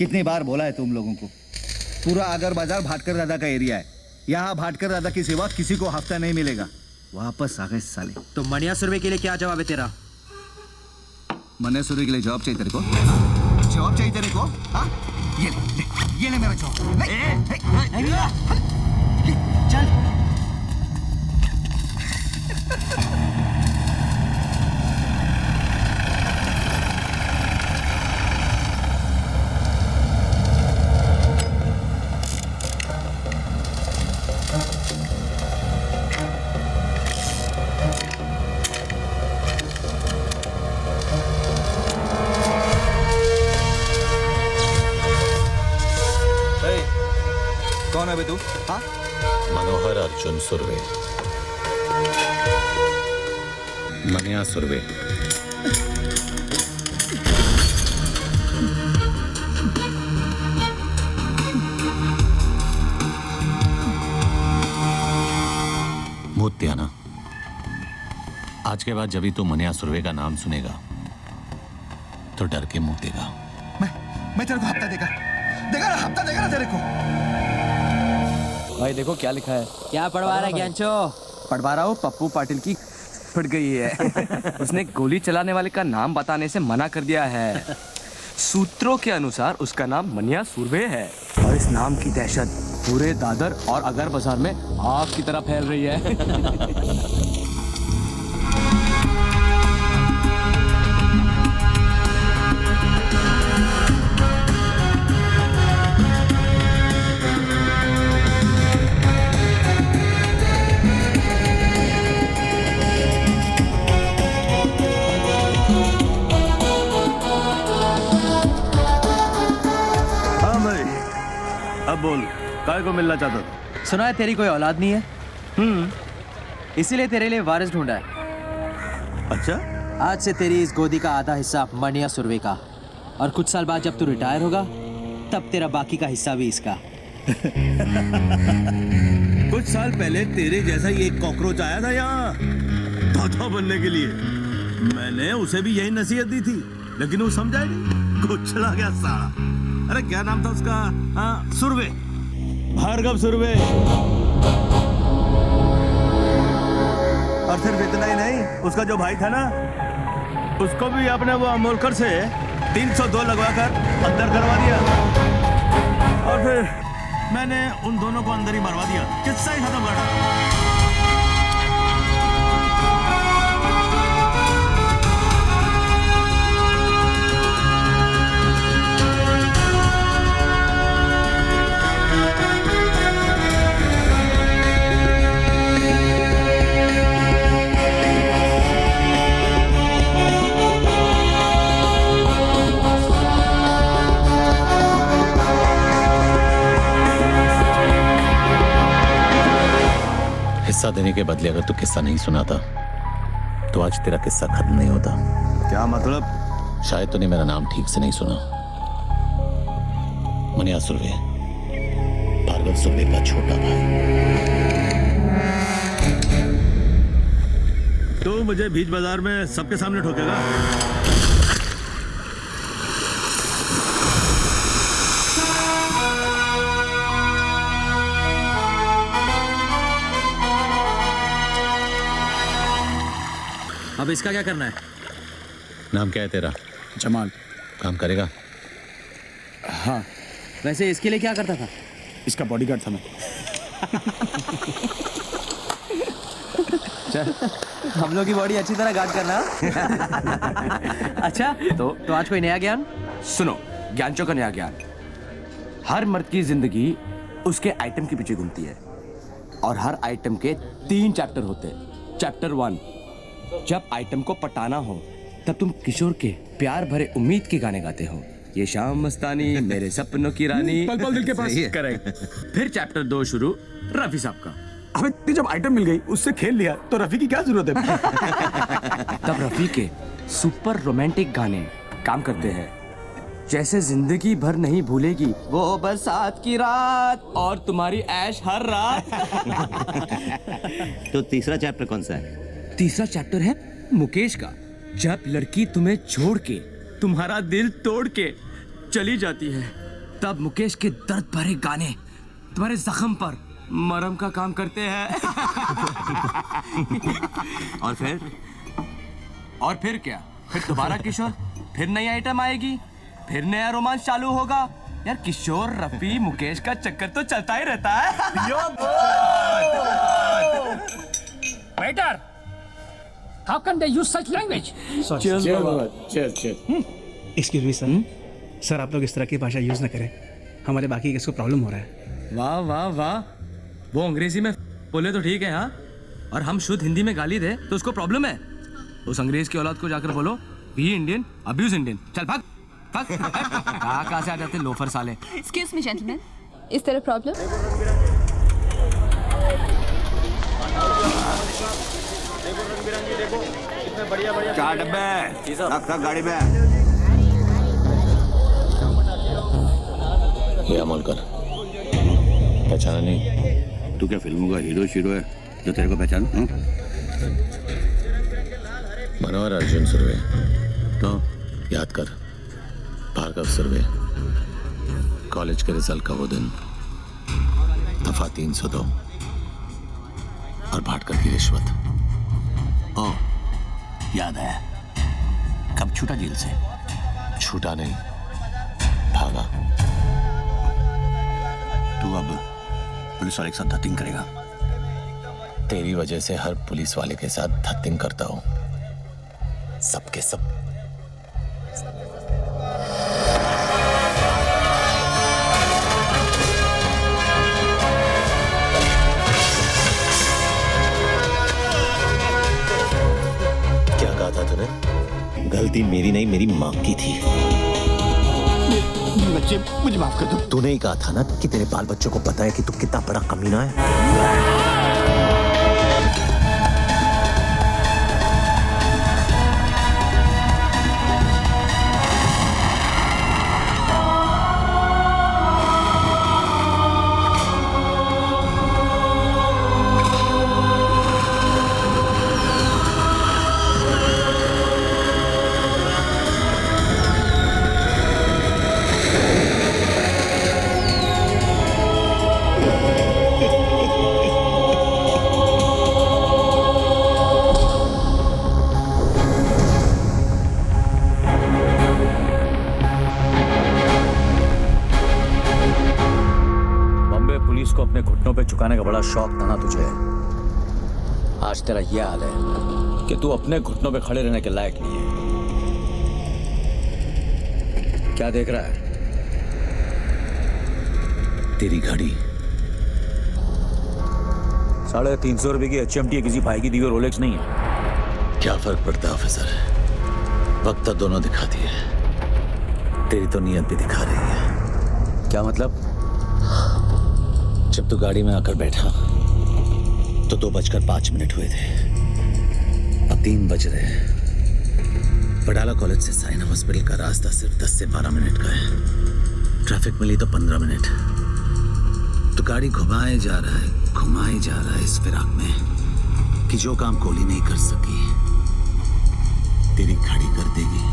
कितनी बार बोला है तुम लोगों को, पूरा आगर बाजार भाटकर दादा का एरिया है। यहाँ भाटकर दादा की सिवा किसी को हफ्ता नहीं मिलेगा। वापस आ गए साले। तो मनिया सुरवे के लिए क्या जवाब है तेरा? मनिया सुरवे के लिए जवाब चाहिए तेरे को? जवाब चाहिए तेरे को? हाँ? ये ले मेरा जवाब। चल। कौन है बे तू? हाँ? मनोहर अर्जुन सुरवे, मनिया सुरवे। भूत त्याना, आज के बाद जब भी तू मनिया सुरवे का नाम सुनेगा तो डर के मुंह देगा। मैं तेरे को हफ्ता देगा ना, हफ्ता देगा ना तेरे को। भाई देखो क्या लिखा है। क्या पढ़वा रहा है ज्ञानचो? पढ़वा रहा हूँ पप्पू पाटिल की फट गई है। उसने गोली चलाने वाले का नाम बताने से मना कर दिया है। सूत्रों के अनुसार उसका नाम मनिया सुरवे है और इस नाम की दहशत पूरे दादर और अगर बाजार में आग की तरह फैल रही है। अब बोल, काय को मिलना चाहता था? सुना है तेरी कोई औलाद नहीं है? इसीलिए तेरे लिए वारिस ढूंढा है। अच्छा? आज से तेरी इस गोदी का आधा हिस्सा मनिया सुरवे का, और कुछ साल बाद जब तू रिटायर होगा तब तेरा बाकी का हिस्सा भी इसका। कुछ साल पहले तेरे जैसा ही एक कॉकरोच आया था यहाँ तोता बनने के लिए। मैंने उसे भी यही नसीहत दी थी, लेकिन वो समझा नहीं, कुछ चला गया साला। अरे क्या नाम था उसका? सुरवे, भार्गव सुरवे। और सिर्फ इतना ही नहीं, उसका जो भाई था ना, उसको भी आपने वो अमोलकर से 302 लगवाकर अंदर करवा दिया। और फिर मैंने उन दोनों को अंदर ही मरवा दिया। किस्सा ही खत्म कर। हिस्सा देने के बदले अगर तू किस्सा नहीं सुनाता तो आज तेरा किस्सा खत्म नहीं होता। क्या मतलब? शायद तूने मेरा नाम ठीक से नहीं सुना। मनिया सुरवे, भार्गव सुरवे का छोटा भाई। तो मुझे बीच बाजार में सबके सामने ठोकेगा? अब इसका क्या करना है? नाम क्या है तेरा? जमाल। काम करेगा? हाँ। वैसे इसके लिए क्या करता था? इसका बॉडीगार्ड था मैं। चल, हम लोग की बॉडी अच्छी तरह गार्ड करना। अच्छा, तो आज कोई नया ज्ञान? सुनो, ज्ञानचो का नया ज्ञान। हर मर्द की जिंदगी उसके आइटम के पीछे घूमती है और हर आइटम के 3 चैप्टर होते हैं। चैप्टर 1, जब आइटम को पटाना हो तब तुम किशोर के प्यार भरे उम्मीद के गाने गाते हो। ये शाम मस्तानी, मेरे सपनों की रानी, पल पल दिल के पास। करेक्ट। फिर चैप्टर 2 शुरू रफी साहब का। हमें जब आइटम मिल गई उससे खेल लिया तो रफी की क्या जरूरत है? तब रफी के सुपर रोमांटिक गाने काम करते हैं, जैसे जिंदगी भर नहीं भूलेगी वो बरसात की रात और तुम्हारी ऐश हर रात। तो तीसरा चैप्टर कौन सा है? तीसरा चैप्टर है मुकेश का। जब लड़की तुम्हें छोड़ के, तुम्हारा दिल तोड़ के चली जाती है तब मुकेश के दर्द भरे गाने तुम्हारे जख्म पर मरहम का काम करते हैं। और फिर क्या? फिर दोबारा किशोर, फिर नई आइटम आएगी, फिर नया रोमांस चालू होगा। यार किशोर, रफी, मुकेश का चक्कर तो चलता ही रहता है। Waiter, how can they use such language? Excuse me sir, sir आप लोग इस तरह की भाषा यूज ना करें, हमारे बाकी किसको प्रॉब्लम हो रहा है। वाह वाह वाह, वो अंग्रेजी में बोले तो ठीक है हाँ, और हम शुद्ध हिंदी में गाली दे तो उसको प्रॉब्लम है। उस अंग्रेज की औलाद को जाकर बोलो बी इंडियन अब्यूज इंडियन। चल भाग भाग। कहाँ से आ जाते लोफर साले। Excuse me gentleman, is there a problem? चार डब्बे रख गाड़ी में। ये अमोल कर, पहचाना नहीं? तू क्या फिल्मों का हीरो शीरो है जो तेरे को पहचान? मनोहर अर्जुन सुरवे। तो याद कर, भार्गव सुरवे। कॉलेज के रिजल्ट का वो दिन, दफा 302 और भाटकर की रिश्वत। ओह, याद है। कब छूटा जेल से? छूटा नहीं, भागा। तू अब पुलिस वाले के साथ धत्तिंग करेगा? तेरी वजह से हर पुलिस वाले के साथ धत्तिंग करता हूं, सबके सब। क्या कहा था तूने? गलती मेरी नहीं, मेरी मां की थी। बच्चे मुझे माफ कर दो। तूने ही कहा था ना कि तेरे बाल बच्चों को पता है कि तू कितना बड़ा कमीना है। अपने घुटनों पे झुकाने का बड़ा शौक था ना तुझे। आज तेरा यह हाल है कि तू अपने घुटनों पे खड़े रहने के लायक नहीं है। क्या देख रहा है? तेरी घड़ी। 350 रुपए की HMT है, किसी भाई की दी हुई रोलेक्स नहीं है। क्या फर्क पड़ता है ऑफिसर, वक्त तो दोनों दिखाती है। तेरी तो नीयत भी दिखा रही है। क्या मतलब? जब तू गाड़ी में आकर बैठा तो 2:05 हुए थे। अब 3 बज रहे हैं। पडाला कॉलेज से साइना हॉस्पिटल का रास्ता सिर्फ 10 से 12 मिनट का है। ट्रैफिक मिली तो 15 मिनट। तो गाड़ी घुमाए जा रहा है इस फिराक में कि जो काम कोहली नहीं कर सकी तेरी घड़ी कर देगी।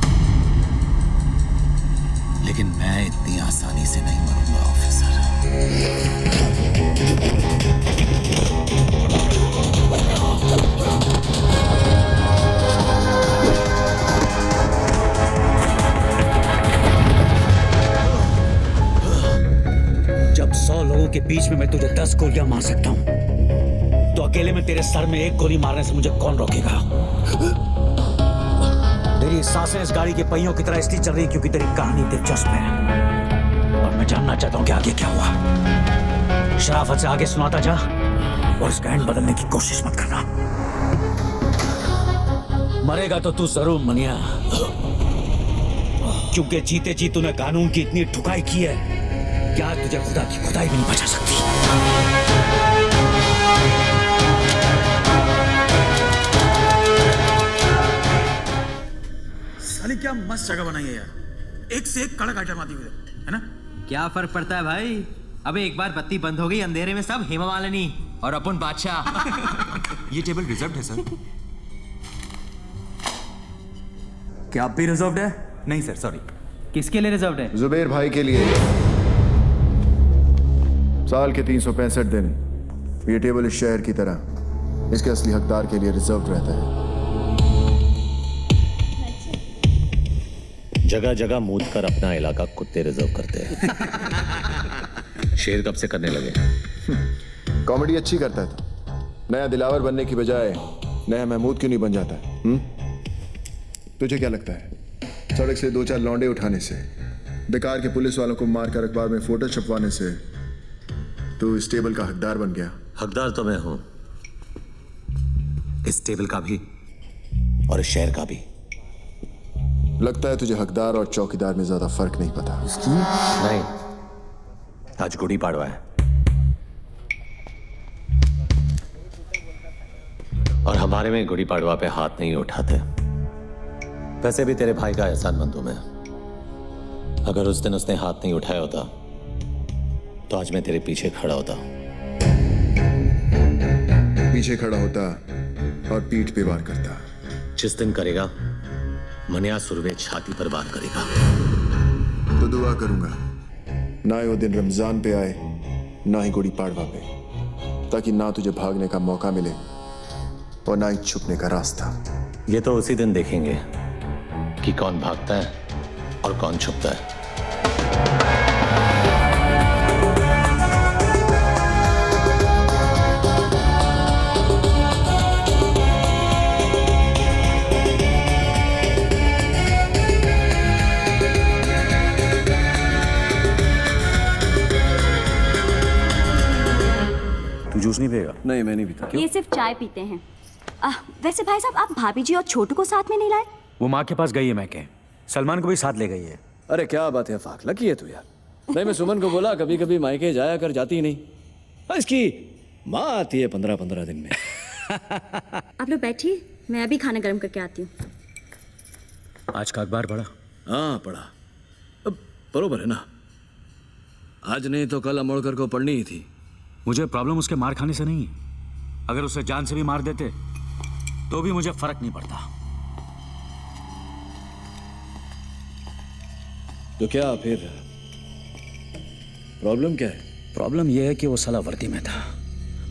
लेकिन मैं इतनी आसानी से नहीं मरूंगा ऑफिसर। जब 100 लोगों के बीच में मैं तुझे 10 गोलियां मार सकता हूं, तो अकेले में तेरे सर में 1 गोली मारने से मुझे कौन रोकेगा? तेरी सांसें इस गाड़ी के पहियों की तरह इसलिए चल रही क्योंकि तेरी कहानी दिलचस्प है और मैं जानना चाहता हूं कि आगे क्या हुआ। शराफत से आगे सुनाता जा और इसका एंड बदलने की कोशिश मत करना। मरेगा तो तू जरूर मनिया, क्योंकि जीते जी तूने कानून की इतनी ठुकाई की है कि आज तुझे खुदा की खुदाई भी नहीं बचा सकती। साली क्या मस्त जगह बनाई है यार, एक से एक कड़क आइटम आती हुई है ना। क्या फर्क पड़ता है भाई? अबे एक बार बत्ती बंद हो गई, अंधेरे में सब हेमा मालिनी और अपन बादशाह। ये टेबल रिजर्व्ड है सर। क्या आप भी रिजर्व्ड है? नहीं सर, सॉरी। किसके लिए रिजर्व्ड है? जुबेर भाई के लिए। साल के 365 दिन ये टेबल इस शहर की तरह इसके असली हकदार के लिए रिजर्व रहता है। जगह जगह मूत कर अपना इलाका कुत्ते रिजर्व करते हैं। शेर कब से करने लगे? कॉमेडी अच्छी करता है तो नया दिलावर बनने की बजाय नया महमूद क्यों नहीं बन जाता है? तुझे क्या लगता है सड़क से 2-4 लौंडे उठाने से, बेकार के पुलिस वालों को मारकर अखबार में फोटो छपवाने से तू इस टेबल का हकदार बन गया? हकदार तो मैं हूं, इस टेबल का भी और इस शहर का भी। लगता है तुझे हकदार और चौकीदार में ज्यादा फर्क नहीं पता। नहीं, आज गुड़ी पाड़वा है और हमारे में गुड़ी पाड़वा पे हाथ नहीं उठाते। वैसे भी तेरे भाई का एहसानमंद हूं मैं। अगर उस दिन उसने हाथ नहीं उठाया होता तो आज मैं तेरे पीछे खड़ा होता। पीछे खड़ा होता और पीठ पे वार करता। जिस दिन करेगा मनिया सुरवे छाती पर वार करेगा। तो दुआ करूंगा ना ही वो दिन रमजान पे आए ना ही गुड़ी पाड़वा पे, ताकि ना तुझे भागने का मौका मिले और ना ही छुपने का रास्ता। ये तो उसी दिन देखेंगे कि कौन भागता है और कौन छुपता है। तू जूस नहीं पिएगा? नहीं, मैं नहीं पीता। ये सिर्फ चाय पीते हैं। वैसे भाई साहब, आप भाभी जी और छोटू को साथ में नहीं लाए? वो माँ के पास गई है मैके, सलमान को भी साथ ले गई है। अरे क्या बात है, फाक लकी है तू यार। नहीं, मैं सुमन को बोला कभी कभी मायके जाया कर, जाती नहीं। इसकी माँ आती है 15-15 दिन में। आप लोग बैठिए, मैं अभी खाना गर्म करके आती हूँ। आज का अखबार पढ़ा? हाँ पढ़ा। अब बरोबर है ना, आज नहीं तो कल अमोड़कर को पढ़नी ही थी। मुझे प्रॉब्लम उसके मार खाने से नहीं है। अगर उसे जान से भी मार देते तो भी मुझे फर्क नहीं पड़ता। तो क्या फिर प्रॉब्लम क्या है? प्रॉब्लम यह है कि वो साला वर्दी में था।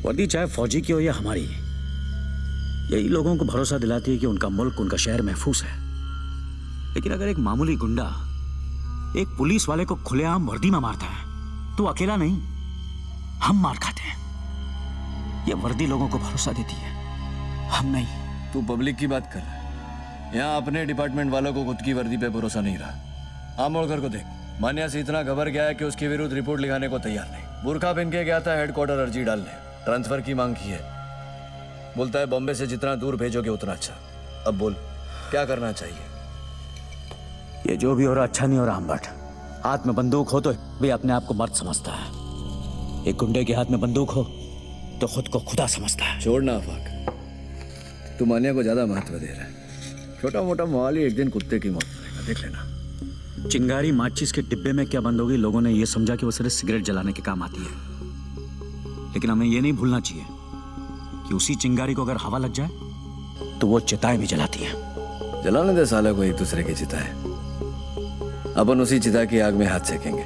वर्दी चाहे फौजी की हो या हमारी, यही लोगों को भरोसा दिलाती है कि उनका मुल्क, उनका शहर महफूज है। लेकिन अगर एक मामूली गुंडा एक पुलिस वाले को खुलेआम वर्दी में मारता है तो अकेला नहीं, हम मार खाते हैं। ये वर्दी लोगों को भरोसा देती है, हम नहीं। तू पब्लिक की बात कर रहा है। यहाँ अपने डिपार्टमेंट वालों को खुद की वर्दी पे भरोसा नहीं रहा। आमोड़कर को देख, मान्या से इतना घबर गया है कि उसके विरुद्ध रिपोर्ट लिखाने को तैयार नहीं। बुरखा पहन के गया था हेडक्वार्टर अर्जी डालने, ट्रांसफर की मांग की है। बोलता है बॉम्बे से जितना दूर भेजोगे उतना अच्छा। अब बोल क्या करना चाहिए? ये जो भी हो रहा अच्छा नहीं हो रहा। हम बट हाथ में बंदूक हो तो भी अपने आप को मर्द समझता है। एक गुंडे के हाथ में बंदूक हो तो खुद को खुदा समझता है। छोड़ना अफाक, तू मान्या को ज्यादा महत्व दे रहा है। छोटा मोटा मोहाली एक दिन कुत्ते की मौत करेगा, देख लेना। चिंगारी माचिस के डिब्बे में क्या बंद होगी, लोगों ने यह समझा कि वो सिर्फ सिगरेट जलाने के काम आती है। लेकिन हमें यह नहीं भूलना चाहिए कि उसी चिंगारी को अगर हवा लग जाए तो वो चिताएं भी जलाती हैं। जलाने दे साले को एक दूसरे की चिताएं, अपन उसी चिता की आग में हाथ सेकेंगे।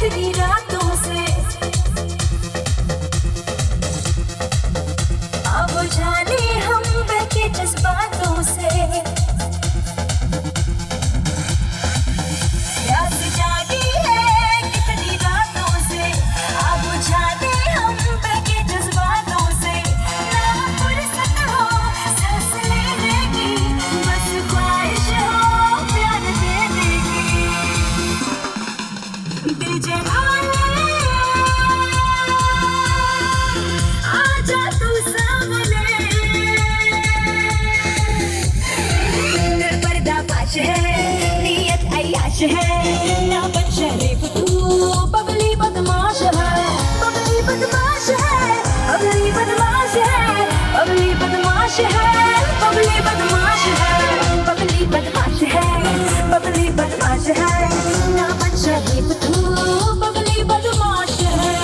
कितनी रातों से अब जाने हम बहके जज्बातों से प्यास जागी है कितनी रातों से अब जाने हम बहके जज्बातों से ना फुर्सत हो सांस लेने की बस ख्वाहिश हो प्यार देने की दिल जलाने आजा तू सामने पर्दा फाश है नियत अय्याश है ना बन शरीफ तू बबली बदमाश है बबली बदमाश है बबली बदमाश है बबली बदमाश है बबली बदमाश है बबली बदमाश है बबली बदमाश है ना बन शरीफ तू बबली बदमाश है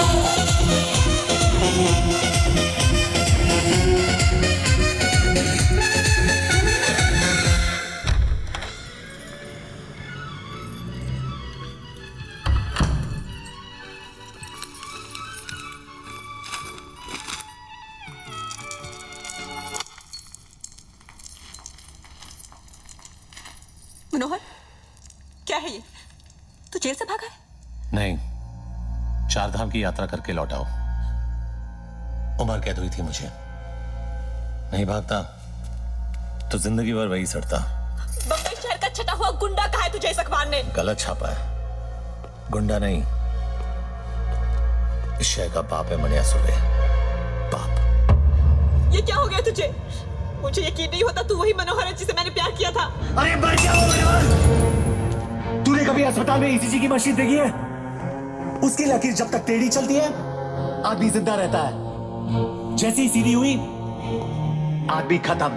मनोहर, क्या है ये? तू जेल से भागा है? नहीं, चारधाम की यात्रा करके लौटा हूं। उम्र कैद हुई थी मुझे। नहीं भागता तो जिंदगी भर वही सड़ता। बम्बई शहर का छटा हुआ गुंडा कहा है तुझे इस अखबार ने? गलत छापा है। गुंडा नहीं, इस शहर का बाप है मनिया सुबे। ये क्या हो गया तुझे? मुझे यकीन नहीं होता तू वही मनोहर है जिसे मैंने प्यार किया था। अरे मर जाओ मनोहर! तूने कभी अस्पताल में ईसीजी की मशीन देखी है? उसकी लकीर जब तक टेढ़ी चलती है आदमी जिंदा रहता है, जैसी सीधी हुई आदमी खत्म।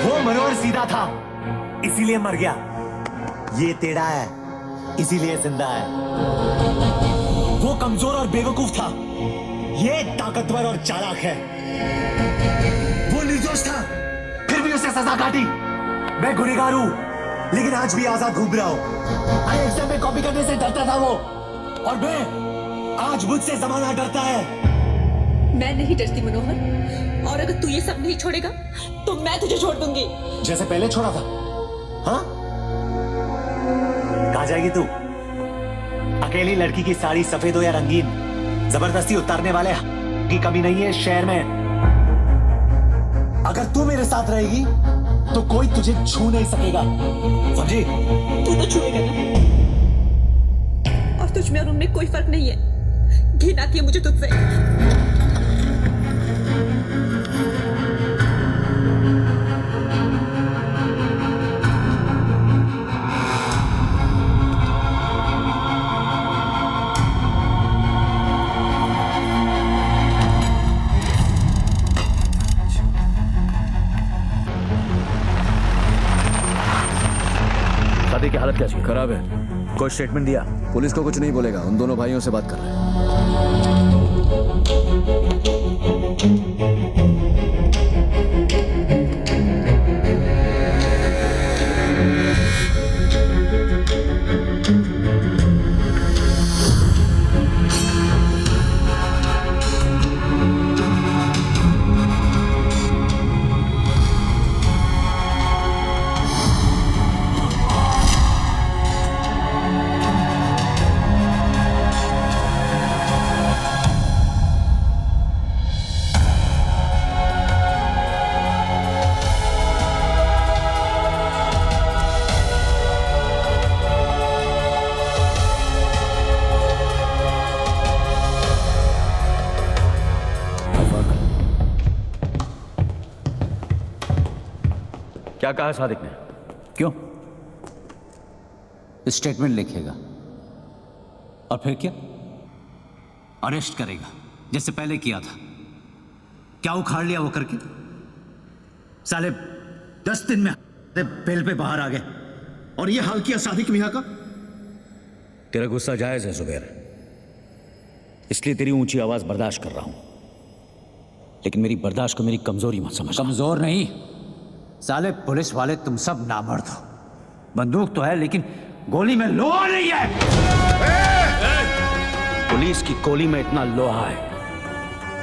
वो मनोहर सीधा था इसीलिए मर गया, ये टेढ़ा है इसीलिए जिंदा है। वो कमजोर और बेवकूफ था, ये ताकतवर और चालाक है। वो निर्दोष था फिर भी उसे सजा काटी। मैं गुनहगार हूं लेकिन आज भी आजाद घूम रहा हूं। अरे एग्जाम में कॉपी करने से डरता था वो, और मैं आज मुझसे जमाना डरता है। मैं नहीं डरती मनोहर, और अगर तू ये सब नहीं छोड़ेगा तो मैं तुझे छोड़ दूंगी। जैसे पहले छोड़ा था। हाँ, कहाँ जाएगी तू? अकेली लड़की की साड़ी सफेद हो या रंगीन, जबरदस्ती उतारने वाले की कमी नहीं है शहर में। अगर तू मेरे साथ रहेगी तो कोई तुझे छू नहीं सकेगा, समझी? तू तो छुएगा ना, और तुझ में और उनमें कोई फर्क नहीं है। घिन आती है मुझे तुझसे। शादी की हालत कैसी? खराब है। कोई स्टेटमेंट दिया? पुलिस को कुछ नहीं बोलेगा, उन दोनों भाइयों से बात कर रहे हैं। क्या कहा सादिक ने? क्यों? स्टेटमेंट लिखेगा और फिर क्या? अरेस्ट करेगा जैसे पहले किया था। क्या उखाड़ लिया वो करके? साले 10 दिन में बेल पे बाहर आ गए और ये हाल किया सादिक मियां का। तेरा गुस्सा जायज है जुबैर, इसलिए तेरी ऊंची आवाज बर्दाश्त कर रहा हूं, लेकिन मेरी बर्दाश्त को मेरी कमजोरी मत समझ। कमजोर नहीं साले, पुलिस वाले तुम सब नामर्द हो। बंदूक तो है लेकिन गोली में लोहा नहीं है। पुलिस की गोली में इतना लोहा है,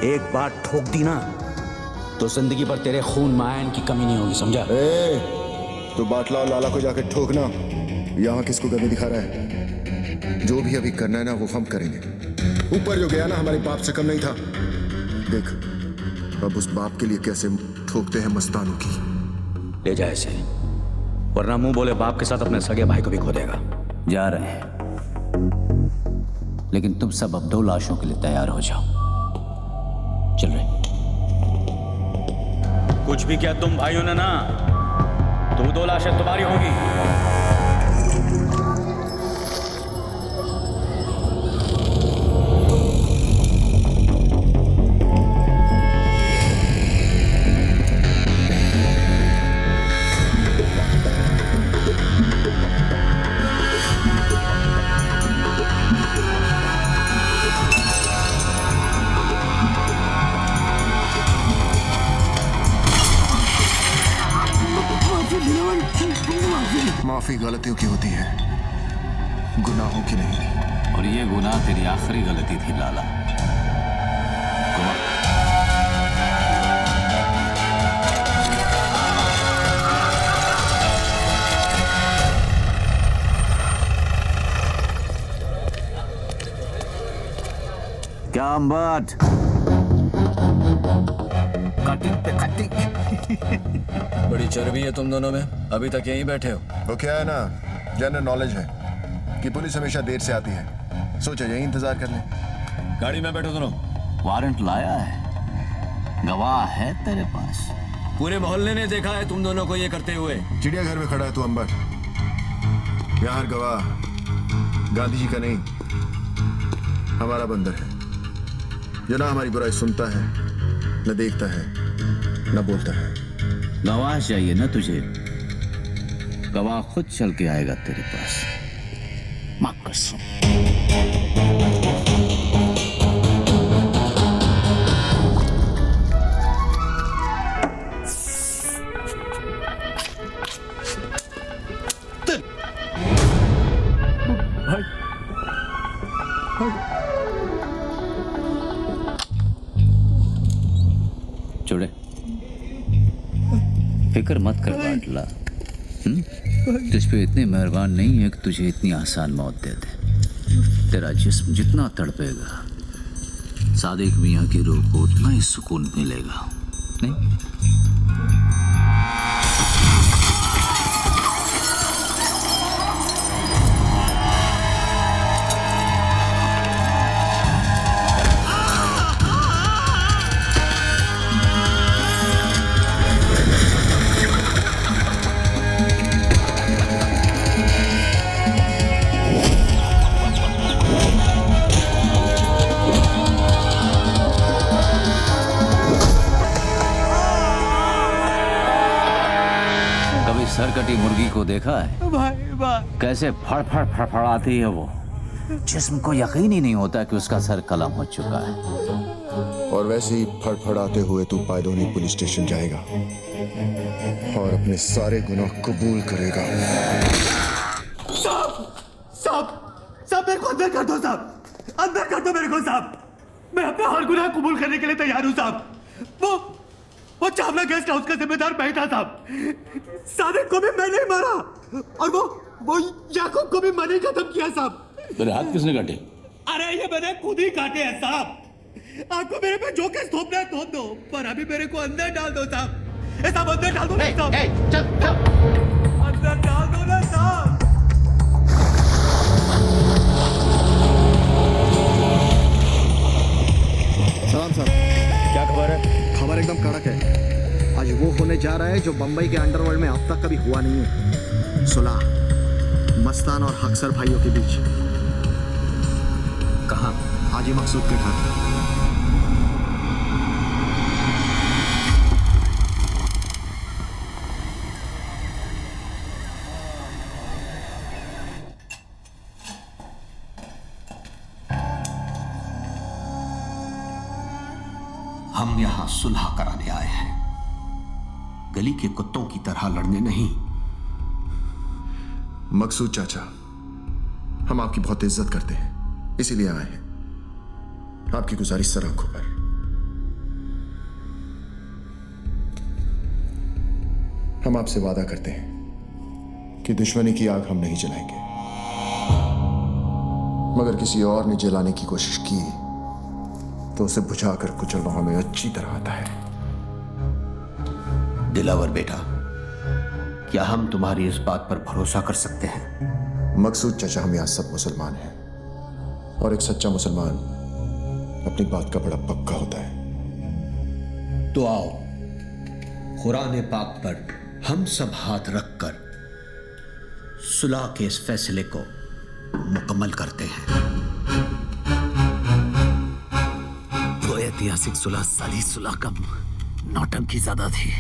एक बार ठोक दी ना तो जिंदगी भर तेरे खून में आयन की कमी नहीं होगी, समझा? तो बाटला और लाला को जाके ठोकना। यहाँ किसको गले दिखा रहा है? जो भी अभी करना है ना वो हम करेंगे। ऊपर जो गया ना हमारे बाप से कम नहीं था। देख अब उस बाप के लिए कैसे ठोकते हैं मस्तानों की। ले जा इसे, वरना मुंह बोले बाप के साथ अपने सगे भाई को भी खो देगा। जा रहे हैं, लेकिन तुम सब अब 2 लाशों के लिए तैयार हो जाओ। चल रहे। कुछ भी किया तुम भाइयों ने ना, तो 2 लाशें तुम्हारी होगी। माफी गलतियों की होती है, गुनाहों की नहीं। और ये गुनाह तेरी आखिरी गलती थी लाला। क्या अम्बट, कटिंग पे कटिंग। बड़ी चर्बी है तुम दोनों में, अभी तक यहीं बैठे हो। वो क्या है ना, जनरल नॉलेज है कि पुलिस हमेशा देर से आती है, सोचा यही इंतजार कर ले। गाड़ी में बैठो दोनों। वारंट लाया है, गवाह है तेरे पास। पूरे मोहल्ले ने देखा है तुम दोनों को ये करते हुए। चिड़ियाघर में खड़ा है तू अंबर, यहाँ हर गवाह गांधी जी का नहीं हमारा बंदर है, जो ना हमारी बुराई सुनता है, न देखता है, न बोलता है। गवाह चाहिए ना तुझे, गवाह खुद चल के आएगा तेरे पास। मां कसम। छोड़े, फिक्र मत कर बाटला। तुझ पे इतने मेहरबान नहीं है कि तुझे इतनी आसान मौत दे दे। तेरा जिस्म जितना तड़पेगा, सादिक मियाँ की रूह को उतना ही सुकून मिलेगा, नहीं? सरकटी मुर्गी को देखा है भाई? कैसे फड़फड़ फड़फड़ाती है वो, जिस्म को यकीन ही नहीं होता कि उसका सर कलम हो चुका है। और वैसे ही फड़फड़ाते हुए तू पायदोनी पुलिस स्टेशन जाएगा और अपने सारे गुनाह कबूल करेगा। साहब साहब साहब, मेरे को अंदर कर दो साहब, अंदर कर दो मेरे को साहब। मैं अपना हर गुनाह कबूल करने के लिए तैयार हूँ साहब। वो चावला गेस्ट हाउस का जिम्मेदार मैं था साहब। सादिक को भी मैंने ही मारा और वो याकूब को भी मैंने ही खत्म किया साहब। मेरे हाथ किसने काटे? अरे ये मैंने खुद ही काटे हैं साहब। आपको मेरे पे जो केस थोपना है थोप दो, पर अभी मेरे को अंदर डाल दो साहब। साहब अंदर डाल दो ना साहब, अंदर डाल दो ना साहब। सलाम साहब। क्या खबर है? खबर एकदम कड़क है। आज वो होने जा रहा है जो बंबई के अंडरवर्ल्ड में अब तक कभी हुआ नहीं है। सुलह मस्तान और हक्सर भाइयों के बीच। कहाँ? हाजी मकसूद के घर। हम यहां सुलह कराने आए हैं, गली के कुत्तों की तरह लड़ने नहीं। मकसूद चाचा, हम आपकी बहुत इज्जत करते हैं, इसीलिए आए हैं। आपकी गुजारिश सर आंखों पर। हम आपसे वादा करते हैं कि दुश्मनी की आग हम नहीं जलाएंगे, मगर किसी और ने जलाने की कोशिश की तो उसे बुझाकर कुचलना हमें अच्छी तरह आता है। दिलावर बेटा, क्या हम तुम्हारी इस बात पर भरोसा कर सकते हैं? मकसूद चाचा, हम यहाँ सब मुसलमान हैं और एक सच्चा मुसलमान अपनी बात का बड़ा पक्का होता है। तो आओ कुरान पाक पर हम सब हाथ रखकर सुलह के इस फैसले को मुकम्मल करते हैं। वो ऐतिहासिक सुलह साली सुलह कम नौटंकी ज्यादा थी।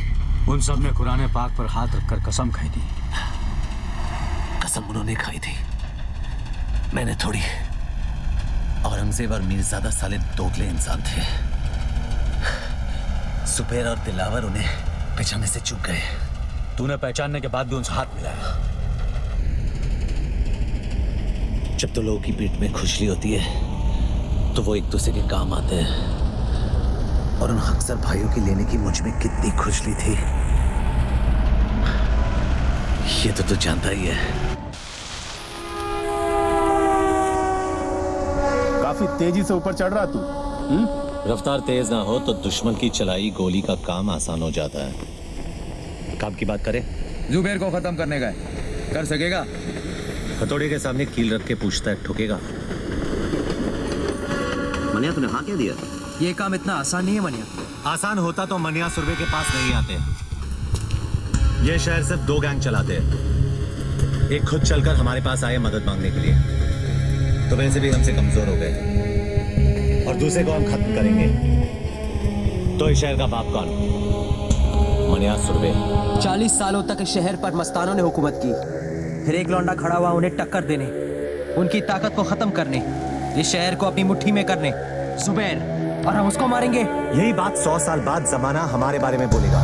उन सब ने कुरान पाक पर हाथ रखकर कसम खाई थी। कसम उन्होंने खाई थी, मैंने थोड़ी। औरंगजेब और मीरजादा साले दोगले इंसान थे। सुबेर और दिलावर उन्हें पहचानने से चूक गए। तूने पहचानने के बाद भी उनसे हाथ मिलाया। जब तो लोगों की पीठ में खुजली होती है तो वो एक दूसरे के काम आते हैं, और उन अक्सर भाइयों की लेने की मुझ में कितनी खुजली थी ये तो तू जानता ही है। काफी तेजी से ऊपर चढ़ रहा तू। रफ्तार तेज ना हो तो दुश्मन की चलाई गोली का काम आसान हो जाता है। काम की बात करें, जुबेर को खत्म करने का है, कर सकेगा? हथौड़े के सामने कील रख के पूछता है, ठुकेगा? मनिया तूने हाँ क्या दिया? ये काम इतना आसान नहीं है मनिया। आसान होता तो मनिया सुरभि के पास नहीं आते। ये शहर सिर्फ 2 गैंग चलाते हैं। एक खुद चलकर हमारे पास आए मदद मांगने के लिए, तो वैसे भी हमसे कमजोर हो गए, और दूसरे को हम खत्म करेंगे तो इस शहर का बाप कौन? मनिया सुरभि। 40 सालों तक इस शहर पर मस्तानों ने हुकूमत की, फिर एक लौंडा खड़ा हुआ उन्हें टक्कर देने, उनकी ताकत को खत्म करने, इस शहर को अपनी मुट्ठी में करने। जुबैर, और हम उसको मारेंगे। यही बात 100 साल बाद जमाना हमारे बारे में बोलेगा।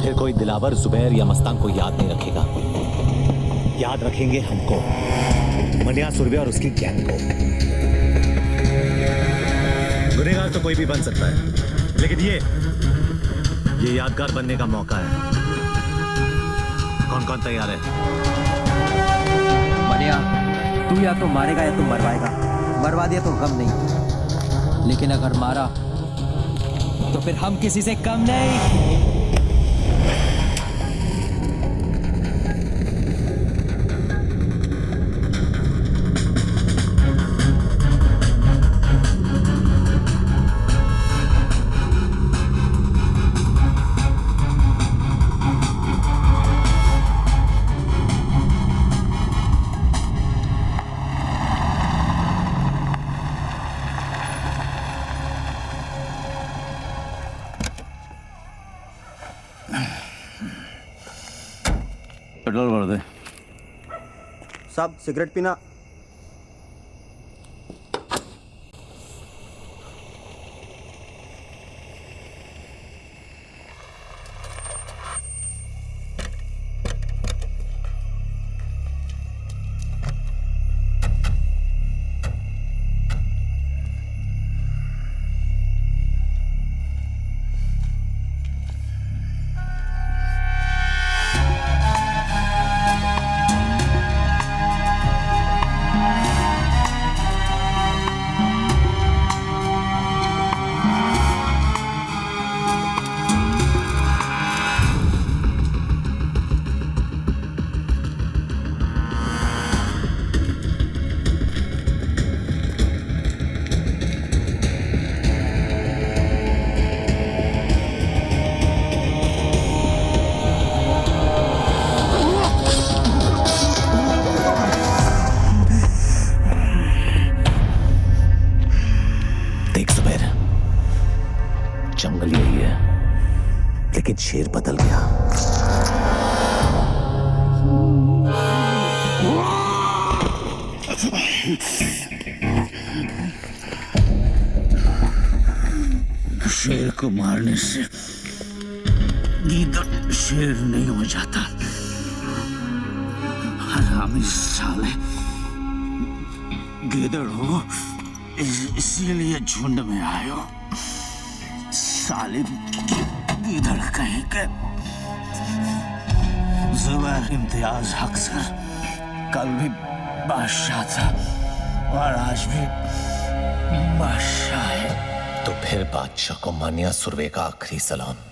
फिर कोई दिलावर, जुबैर या मस्तान को याद नहीं रखेगा। याद रखेंगे हमको, मनिया सुरभि और उसकी गैंग को। गुनहगार तो कोई भी बन सकता है, लेकिन ये यादगार बनने का मौका है। कौन कौन तैयार है? मनिया, तू या तो मारेगा या तो मरवाएगा। मरवा दिया तो गम नहीं, लेकिन अगर मारा तो फिर हम किसी से कम नहीं। पेट्रोल भर दे। साहब सिगरेट पीना? जंगल यही है, लेकिन शेर बदल गया। शेर को मारने से गीदड़ शेर नहीं हो जाता। हरामी साले, गीदड़ हो, इसीलिए झुंड में आए हो। साले गीदड़ कहीं के। जुबैर इम्तियाज हक सर कल भी बादशाह था और आज भी बादशाह है। तो फिर बादशाह को मानिया सुरवे का आखिरी सलाम।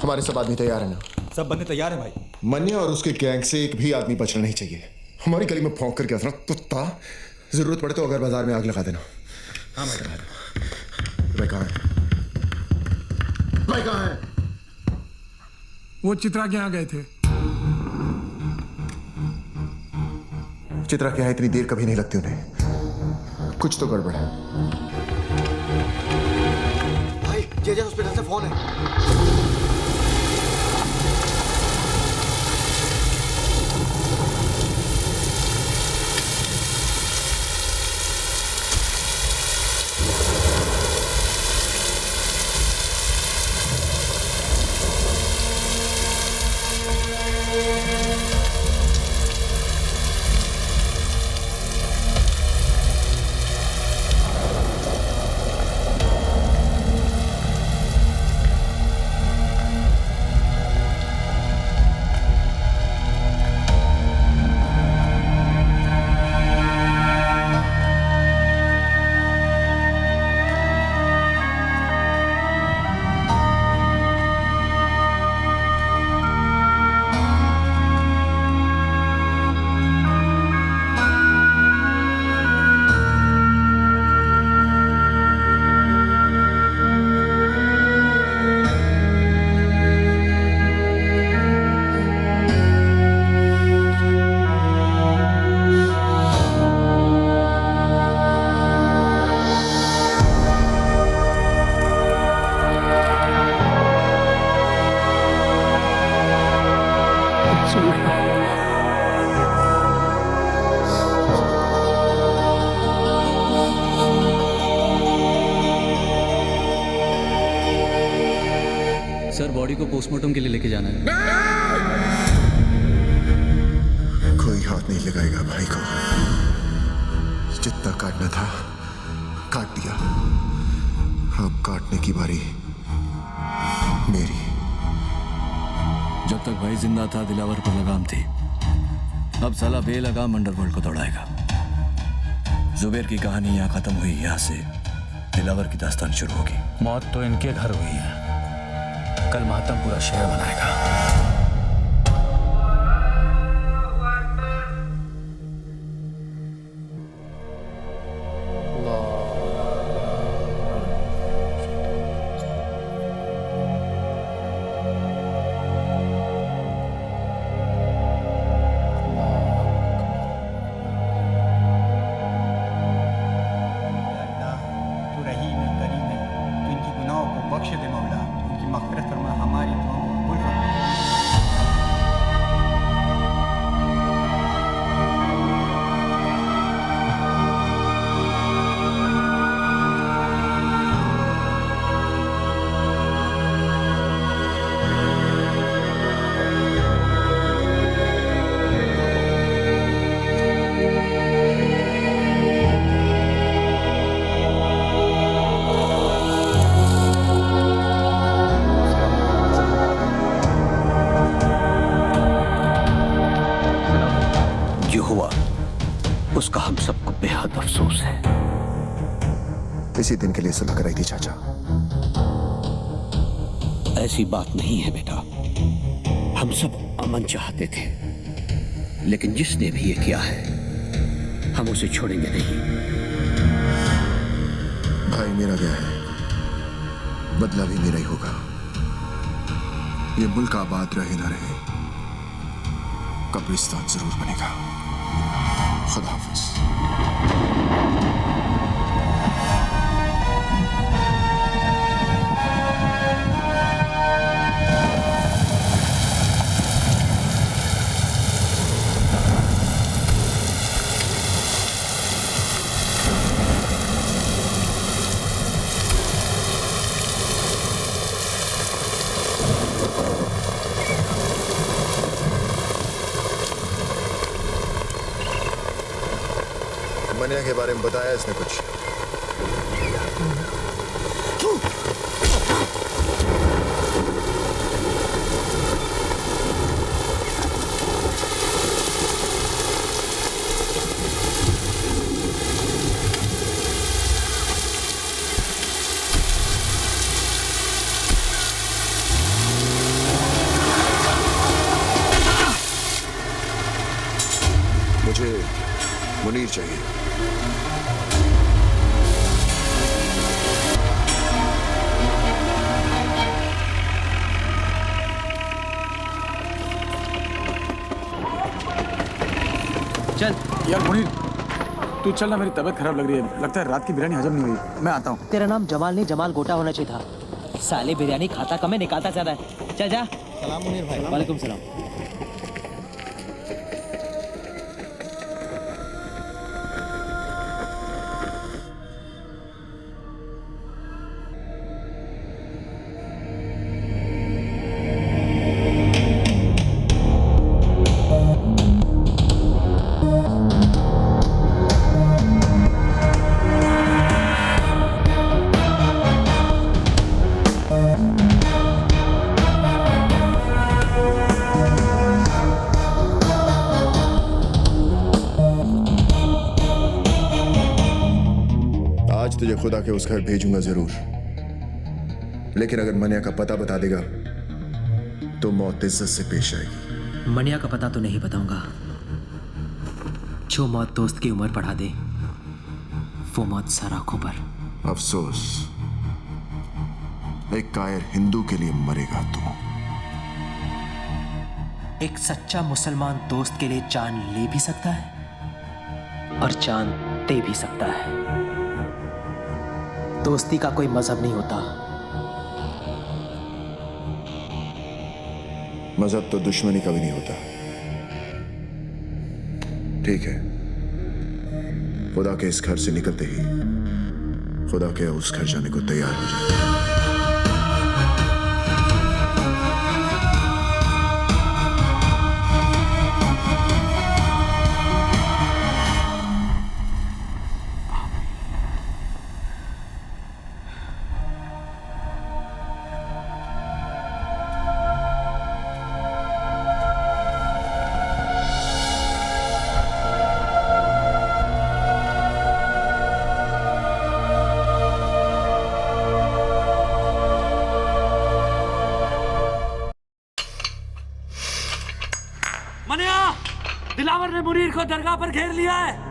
हमारे सब आदमी तैयार है ना? सब बंदे तैयार हैं भाई। मन्या और उसके गैंग से एक भी आदमी बचना नहीं चाहिए। हमारी गली में भौंक करके असरा कुत्ता, जरूरत पड़े तो अगर बाजार में आग लगा देना। हाँ भाई। भाई कहाँ है? भाई कहाँ है? वो चित्रा के यहाँ गए थे। चित्रा के यहाँ इतनी देर कभी नहीं लगती उन्हें। कुछ तो गड़बड़ है। भाई जेजे हॉस्पिटल से फोन है। सर बॉडी को पोस्टमार्टम के लिए लेके जाना है। कोई हाथ नहीं लगाएगा भाई को। जितना काटना था काट दिया, अब काटने की बारी मेरी। जब तक भाई जिंदा था दिलावर पर लगाम थी, अब साला बेलगाम अंडरवर्ल्ड को दौड़ाएगा। जुबेर की कहानी यहाँ खत्म हुई, यहाँ से दिलावर की दास्तान शुरू होगी। मौत तो इनके घर हुई है, कल मातम पूरा शहर मनाएगा। उसका हम सबको बेहद अफसोस है। इसी दिन के लिए सुलह कराई थी चाचा। ऐसी बात नहीं है बेटा, हम सब अमन चाहते थे, लेकिन जिसने भी ये किया है हम उसे छोड़ेंगे नहीं। भाई मेरा गया है, बदला भी मेरा ही होगा। ये मुल्क आबाद रहे ना रहे, कब्रिस्तान जरूर बनेगा। खुदा हाफिज। मनिया के बारे में बताया इसने कुछ? मुझे मुनीर चाहिए। चल यार मुनीर, तू चल ना, मेरी तबीयत खराब लग रही है। लगता है रात की बिरयानी हजम नहीं हुई। मैं आता हूँ। तेरा नाम जमाल नहीं जमाल गोटा होना चाहिए था। साले बिरयानी खाता कम है, निकालता ज्यादा है। चल जा। सलाम मुनीर भाई। वालेकुम सलाम। आज तुझे खुदा के उस घर भेजूंगा जरूर, लेकिन अगर मनिया का पता बता देगा तो मौत इज्जत से पेश आएगी। मनिया का पता तो नहीं बताऊंगा। जो मौत दोस्त की उम्र बढ़ा दे वो मौत सर आंखों पर। अफसोस, एक कायर हिंदू के लिए मरेगा तू। एक सच्चा मुसलमान दोस्त के लिए जान ले भी सकता है और जान दे भी सकता है। दोस्ती का कोई मजहब नहीं होता। मजहब तो दुश्मनी का भी नहीं होता। ठीक है, खुदा के इस घर से निकलते ही खुदा के उस घर जाने को तैयार हो जाए। मनिया, दिलावर ने मुनीर को दरगाह पर घेर लिया है।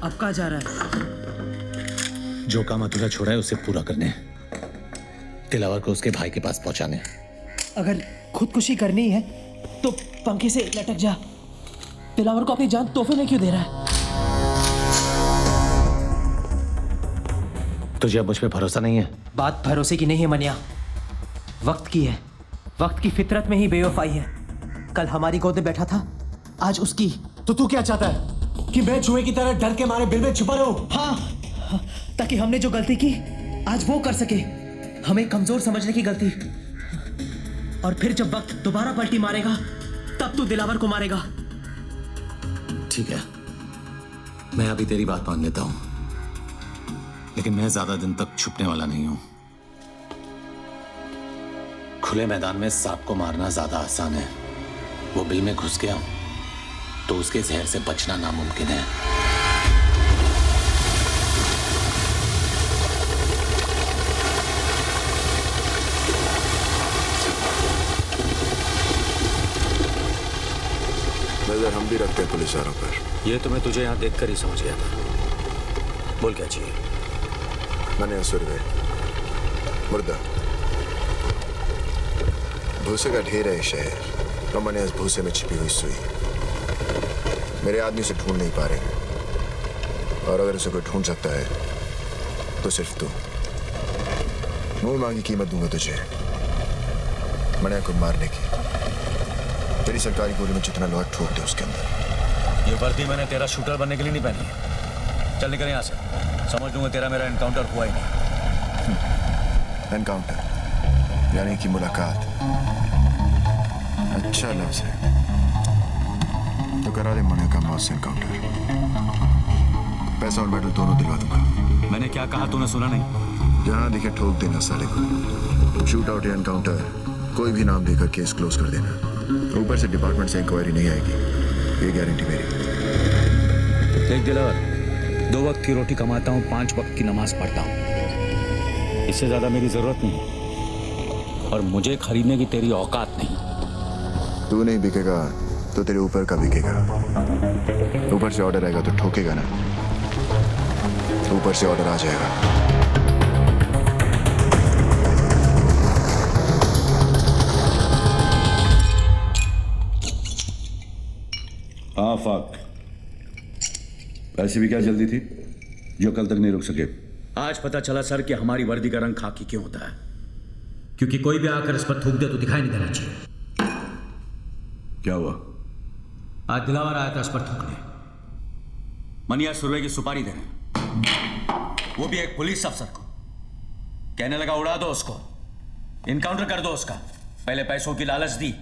अब कहाँ जा रहा है? जो काम अधूरा छोड़ा है उसे पूरा करने, दिलावर को उसके भाई के पास पहुंचाने। अगर खुदकुशी करनी है तो पंखे से लटक जा। दिलावर को अपनी जान तोहफे में क्यों दे रहा है? तुझे अब मुझ पे भरोसा नहीं है? बात भरोसे की नहीं है मनिया, वक्त की है। वक्त की फितरत में ही बेवफाई है। कल हमारी गोद में बैठा था, आज उसकी। तो तू क्या चाहता है कि मैं जुए की तरह डर के मारे बिल में छुपा रहूं? हाँ, ताकि हमने जो गलती की आज वो कर सके। हमें कमजोर समझने की गलती। और फिर जब वक्त दोबारा पलटी मारेगा तब तू दिलावर को मारेगा। ठीक है, मैं अभी तेरी बात मान लेता हूं, लेकिन मैं ज्यादा दिन तक छुपने वाला नहीं हूं। खुले मैदान में सांप को मारना ज्यादा आसान है, वो बिल में घुस गया तो उसके जहर से बचना नामुमकिन है। नजर हम भी रखते हैं पुलिस वालों पर। ये तो मैं तुझे यहाँ देखकर ही समझ गया था। बोल क्या चाहिए? मैंने सुरवे मुर्दा भूसे का ढेर है शहर, और मैंने इस भूसे में छिपी हुई सुई। मेरे आदमी से ढूंढ नहीं पा रहे, और अगर उसे कोई ढूंढ सकता है तो सिर्फ तू। मुंह मांगी कीमत दूंगा तुझे मनिया को मारने की। तेरी सरकारी गोली में जितना लोहा ठोक दे उसके अंदर। ये वर्दी मैंने तेरा शूटर बनने के लिए नहीं पहनी है। चल निकल यहाँ से, समझ लूंगा तेरा मेरा एनकाउंटर हुआ ही नहीं। एनकाउंटर यानी कि मुलाकात। अच्छा लफ्ज है, तो करा दे मनिया का मौत से एनकाउंटर। पैसा और मेडल दोनों दिलवा दूंगा। मैंने क्या कहा तूने सुना नहीं? जहां दिखे ठोक देना साले को। शूट आउट या एनकाउंटर कोई भी नाम देकर केस क्लोज कर देना। ऊपर से डिपार्टमेंट से इंक्वायरी नहीं आएगी, ये गारंटी मेरी। देख दिलावर, 2 वक्त की रोटी कमाता हूँ, 5 वक्त की नमाज पढ़ता हूँ। इससे ज्यादा मेरी जरूरत नहीं, और मुझे खरीदने की तेरी औकात नहीं। तू नहीं बिकेगा तो तेरे ऊपर का बिकेगा। ऊपर से ऑर्डर आएगा तो ठोकेगा ना, ऊपर से ऑर्डर आ जाएगा। हाँ फाक, ऐसी भी क्या जल्दी थी जो कल तक नहीं रुक सके? आज पता चला सर कि हमारी वर्दी का रंग खाकी क्यों होता है। क्योंकि कोई भी आकर इस पर थूक दे तो दिखाई नहीं देना चाहिए। क्या हुआ? आज दिलावर आया था इस पर थूकने। मनिया सुरवे की सुपारी देने, वो भी एक पुलिस अफसर को। कहने लगा उड़ा दो उसको, इनकाउंटर कर दो उसका। पहले पैसों की लालच दी,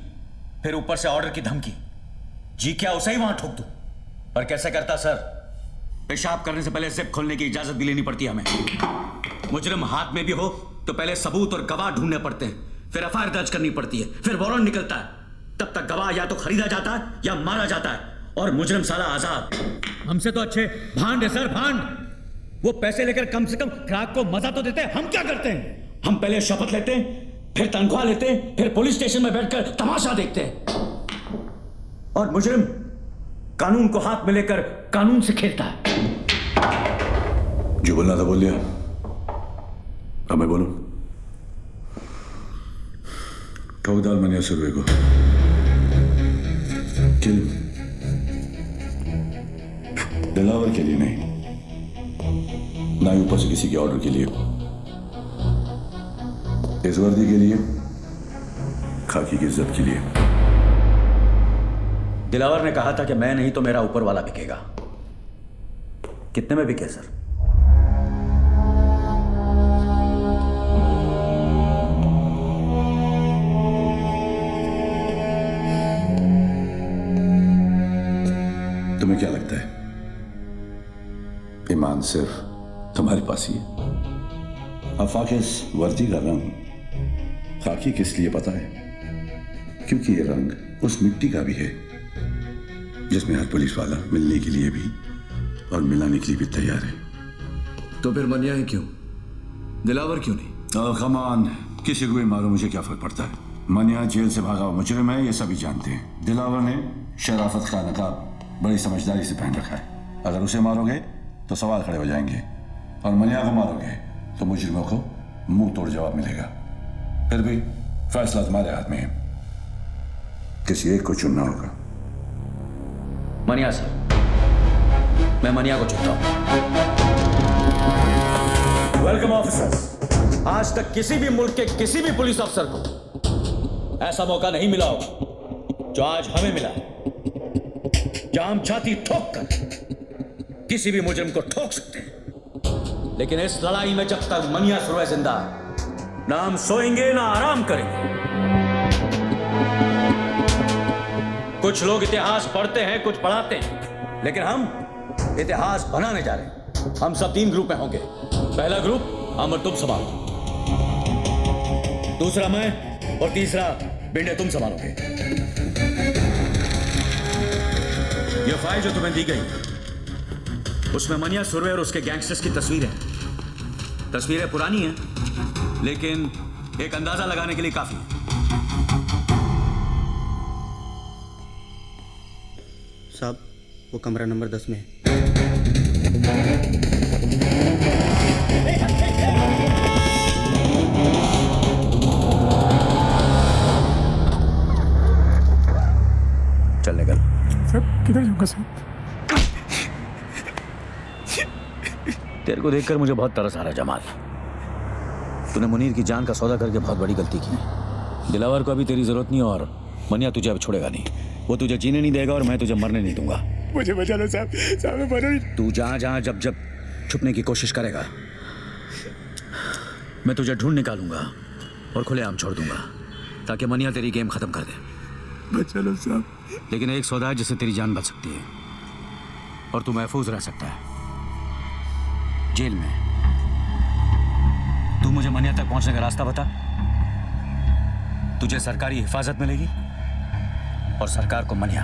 फिर ऊपर से ऑर्डर की धमकी। जी क्या उसे ही वहां ठोक दूं? पर कैसे करता सर? पेशाब करने से पहले जिप खोलने की इजाजत भी लेनी पड़ती है हमें। मुजरिम हाथ में भी हो तो पहले सबूत और गवाह ढूंढने पड़ते हैं, फिर एफआईआर दर्ज करनी पड़ती है, फिर वारंट निकलता है। तब तक गवाह या तो खरीदा जाता है या मारा जाता है, और मुजरिम साला आजाद। हमसे तो अच्छे भांड है सर, भांड। वो पैसे लेकर कम से कम ग्राहक को मजा तो देते हैं। हम क्या करते हैं? हम पहले शपथ लेते हैं, फिर तनख्वाह लेते हैं, फिर पुलिस स्टेशन में बैठकर तमाशा देखते हैं, और मुजरिम कानून को हाथ में लेकर कानून से खेलता है। जो बोलना था बोल दिया, अब मैं बोलूं? ठोक डाल मनिया सुरवे को, किल। दिलावर के लिए नहीं, ना ही ऊपर से किसी के ऑर्डर के लिए, इस वर्दी के लिए, खाकी की इज्जत के लिए। दिलावर ने कहा था कि मैं नहीं तो मेरा ऊपर वाला बिकेगा। कितने में बिके सर? तुम्हें क्या लगता है ईमान सिर्फ तुम्हारे पास ही है? आफाक, इस वर्दी का रंग खाकी किस लिए पता है? क्योंकि ये रंग उस मिट्टी का भी है जिसमें हर पुलिस वाला मिलने के लिए भी और मिलाने के लिए भी तैयार है। तो फिर मनिया ही क्यों, दिलावर क्यों नहीं? कमान, किसी को भी मारो, मुझे क्या फर्क पड़ता है? मनिया जेल से भागा हुआ मुजरिम है, ये सभी जानते हैं। दिलावर ने शराफत का नकाब बड़ी समझदारी से पहन रखा है। अगर उसे मारोगे तो सवाल खड़े हो जाएंगे, और मनिया को मारोगे तो मुजरिमों को मुंह तोड़ जवाब मिलेगा। फिर भी फैसला तुम्हारे हाथ में है, किसी एक को चुनना होगा। मनिया सर, मैं मनिया को चुनता हूं। Welcome officers. आज तक किसी भी मुल्क के किसी भी पुलिस अफसर को ऐसा मौका नहीं मिला होगा जो आज हमें मिला है, जहां हम छाती ठोक कर किसी भी मुजरिम को ठोक सकते हैं। लेकिन इस लड़ाई में जब तक मनिया सुरवे जिंदा है, ना हम सोएंगे ना आराम करेंगे। कुछ लोग इतिहास पढ़ते हैं, कुछ पढ़ाते हैं, लेकिन हम इतिहास बनाने जा रहे हैं। हम सब 3 ग्रुप में होंगे। पहला ग्रुप अमर तुम संभालो, दूसरा मैं, और तीसरा बिंडे तुम संभालोगे। यह फाइल जो तुम्हें दी गई उसमें मनिया सुरवे और उसके गैंगस्टर्स की तस्वीरें पुरानी हैं, लेकिन एक अंदाजा लगाने के लिए काफी है। साहब, वो कमरा नंबर 10 में है। चल निकल। साहब किधर जाऊंगा साहब? तेरे को देखकर मुझे बहुत तरस आ रहा है जमाल। तूने मुनीर की जान का सौदा करके बहुत बड़ी गलती की। दिलावर को अभी तेरी जरूरत नहीं, और मनिया तुझे अब छोड़ेगा नहीं। वो तुझे जीने नहीं देगा और मैं तुझे मरने नहीं दूंगा। मुझे बचा लो साहब, साहब मैं मरो ही। तू जहां जहां जब जब छुपने की कोशिश करेगा, मैं तुझे ढूंढ निकालूंगा और खुलेआम छोड़ दूंगा, ताकि मनिया तेरी गेम खत्म कर दे। बचा लो साहब। लेकिन एक सौदा है जिससे तेरी जान बच सकती है और तू महफूज रह सकता है जेल में। तू मुझे मनिया तक पहुंचने का रास्ता बता। तुझे सरकारी हिफाजत मिलेगी और सरकार को मनिया।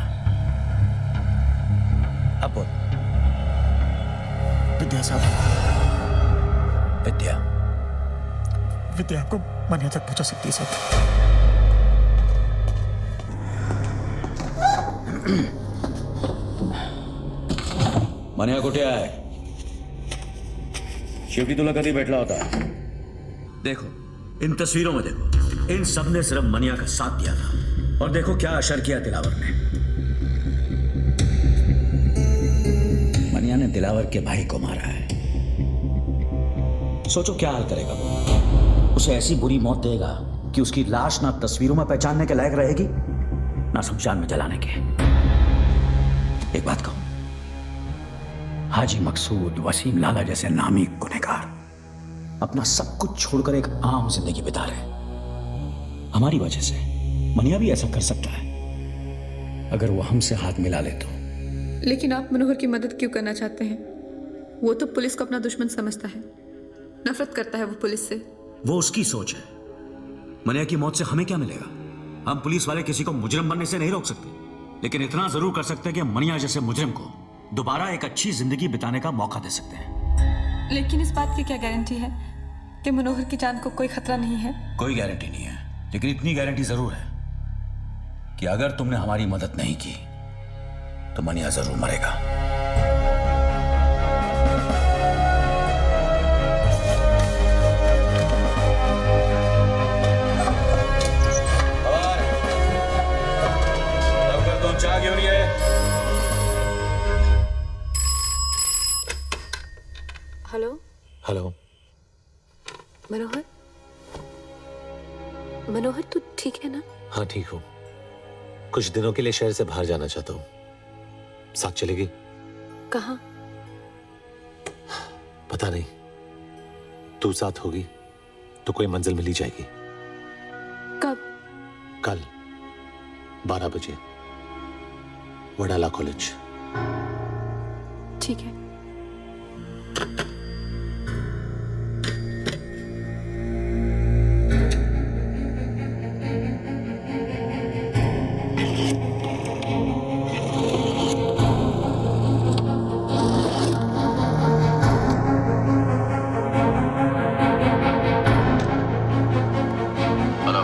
अब बोल। विद्या साहब। विद्या? विद्या आपको मनिया तक पहुंचा सकती है साहब। मनिया कुठे आहे? शेवटी तुला कधी भेटला होता? देखो, इन तस्वीरों में देखो, इन सब ने सिर्फ मनिया का साथ दिया था, और देखो क्या असर किया दिलावर ने। मनिया ने दिलावर के भाई को मारा है। सोचो क्या हाल करेगा वो। उसे ऐसी बुरी मौत देगा कि उसकी लाश ना तस्वीरों में पहचानने के लायक रहेगी, ना शमशान में जलाने के। एक बात कहूं, हाजी मकसूद, वसीम लाला जैसे नामी गुनहगार अपना सब कुछ छोड़कर एक आम जिंदगी बिता रहे। हमारी वजह से मनिया भी ऐसा कर सकता है अगर वो हमसे हाथ मिला ले तो। लेकिन आप मनोहर की मदद क्यों करना चाहते हैं? वो तो पुलिस को अपना दुश्मन समझता है, नफरत करता है वो पुलिस से। वो उसकी सोच है। मनिया की मौत से हमें क्या मिलेगा? हम पुलिस वाले किसी को मुजरिम बनने से नहीं रोक सकते, लेकिन इतना जरूर कर सकते हैं कि मनिया जैसे मुजरिम को दोबारा एक अच्छी जिंदगी बिताने का मौका दे सकते हैं। लेकिन इस बात की क्या गारंटी है कि मनोहर की जान को कोई खतरा नहीं है? कोई गारंटी नहीं है, लेकिन इतनी गारंटी जरूर है कि अगर तुमने हमारी मदद नहीं की तो मनिया जरूर मरेगा। चाह क्यों नहीं है? Hello hello. मनोहर, मनोहर तू ठीक है ना? हाँ ठीक हूँ। कुछ दिनों के लिए शहर से बाहर जाना चाहता हूँ। साथ चलेगी? कहाँ? पता नहीं। तू साथ होगी तो कोई मंजिल मिल ही जाएगी। कब? कल 12 बजे वडाला कॉलेज। ठीक है। Hello,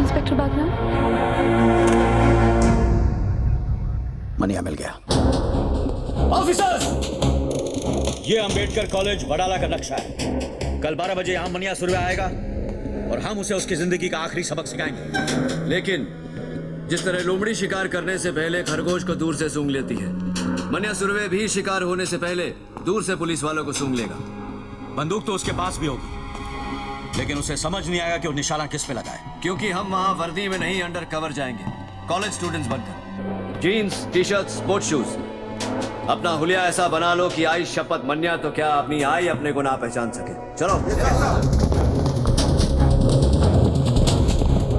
inspector Bagnan. मनिया मिल गया। ऑफिसर्स, ये अंबेडकर कॉलेज वडाला का नक्शा है। कल 12 बजे यहाँ मनिया सुरवे आएगा और हम उसे उसकी जिंदगी का आखिरी सबक सिखाएंगे। लेकिन जिस तरह लोमड़ी शिकार करने से पहले खरगोश को दूर से सूंघ लेती है, मनिया सुरवे भी शिकार होने से पहले दूर से पुलिस वालों को सूंघ लेगा। बंदूक तो उसके पास भी होगी, लेकिन उसे समझ नहीं आएगा कि वो निशाना किस पे लगाए। क्योंकि हम वहां वर्दी में नहीं, अंडर कवर जाएंगे, कॉलेज स्टूडेंट्स बनकर। Jeans, T shirt, sports shoes. अपना हुलिया ऐसा बना लो कि आई शपथ मन्या तो क्या अपनी आई अपने को ना पहचान सके। चलो।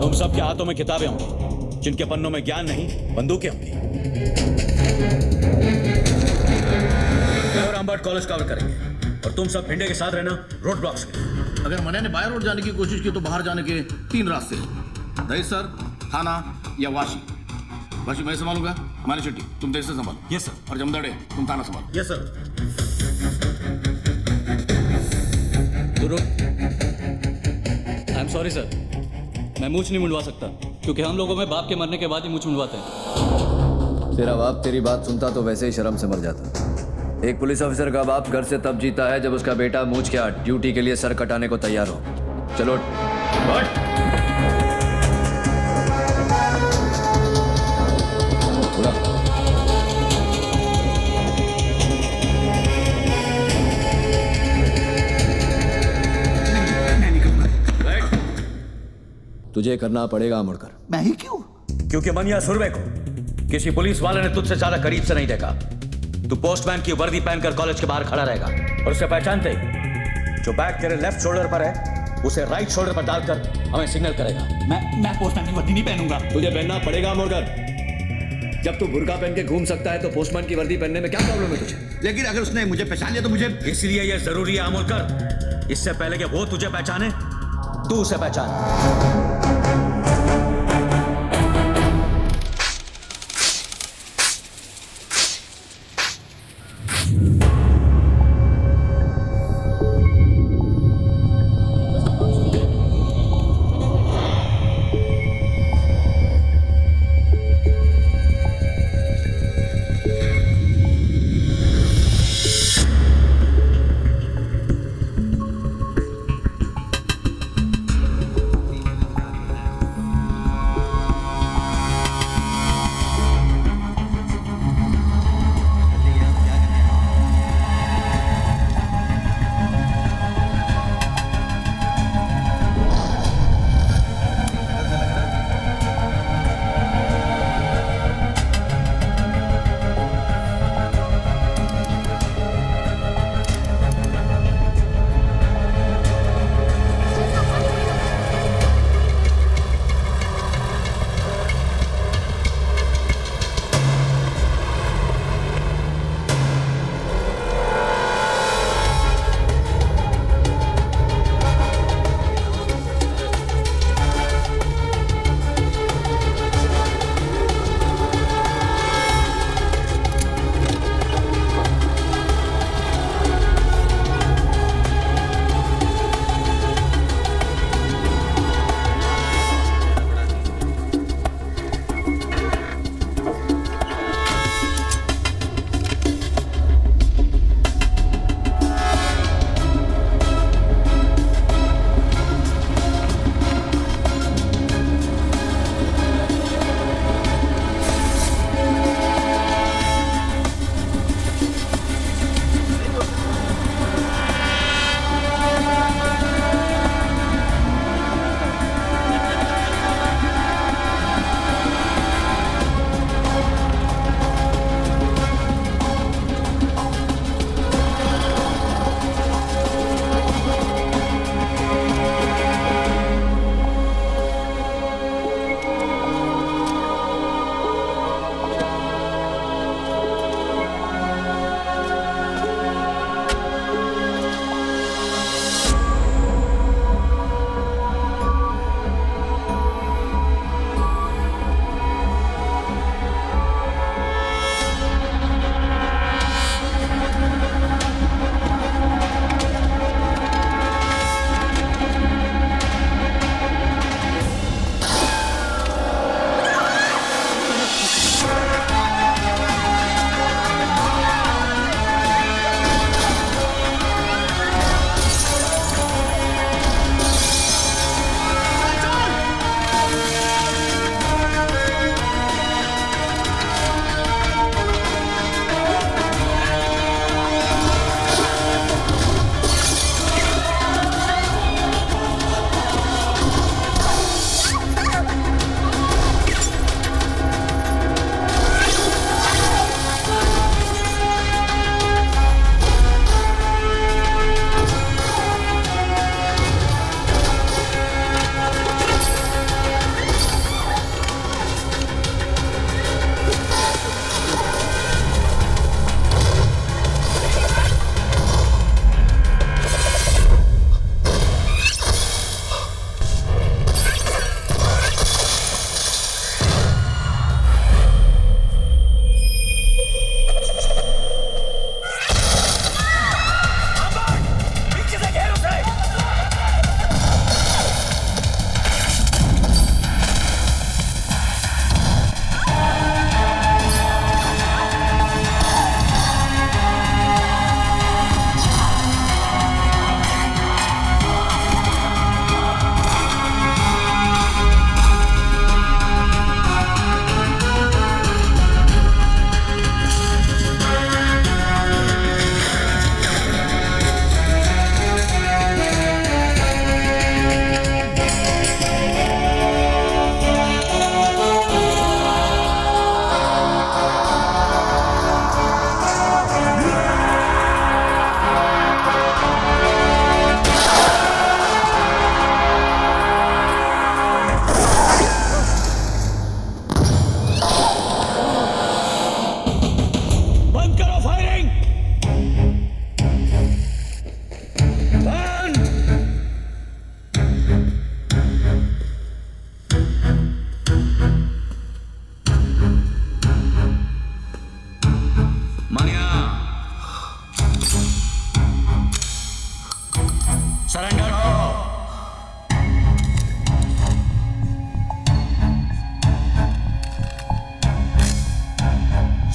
तुम सबके हाथों में किताबें होंगी, जिनके पन्नों में ज्ञान नहीं, बंदूकें होंगी। और अम्बर्ट कॉलेज कवर करेंगे और तुम सब भिंडे के साथ रहना रोड ब्लॉक्स के। अगर मन्या ने बाहर रोड जाने की कोशिश की तो बाहर जाने के 3 रास्ते हैं, दहीसर, थाना या वाशी। वाशी मैं संभालूंगा, मानी शेट्टी तुम दहीसर संभालो। Yes sir. और जमदड़े तुम थाना संभालो। Yes sir. I am sorry sir, मैं मूछ नहीं मुंडवा सकता, क्योंकि हम लोगों में बाप के मरने के बाद ही मूछ मुंडवाते हैं। तेरा बाप तेरी बात सुनता तो वैसे ही शर्म से मर जाता। एक पुलिस ऑफिसर का बाप घर से तब जीता है जब उसका बेटा मूछ के ड्यूटी के लिए सर कटाने को तैयार हो। चलो तुझे करना पड़ेगा मुड़कर। मैं ही क्यों? क्योंकि मनिया सुरवे को किसी पुलिस वाले ने तुझसे ज्यादा करीब से नहीं देखा। तू पोस्टमैन की वर्दी पहनकर कॉलेज के बाहर खड़ा रहेगा और उसे पहचानते ही जो बैग तेरे लेफ्ट शोल्डर पर है उसे राइट शोल्डर पर डालकर हमें सिग्नल करेगा। मैं पोस्टमैन की वर्दी नहीं पहनूंगा। तुझे पहनना पड़ेगा मुड़कर। जब तू बुर्का पहन के घूम सकता है तो पोस्टमैन की वर्दी पहनने में क्या प्रॉब्लम है तुझे? लेकिन अगर उसने मुझे पहचान लिया तो मुझे। इसलिए यह जरूरी है अमोलकर, इससे पहले कि वो तुझे पहचाने तू उसे पहचान।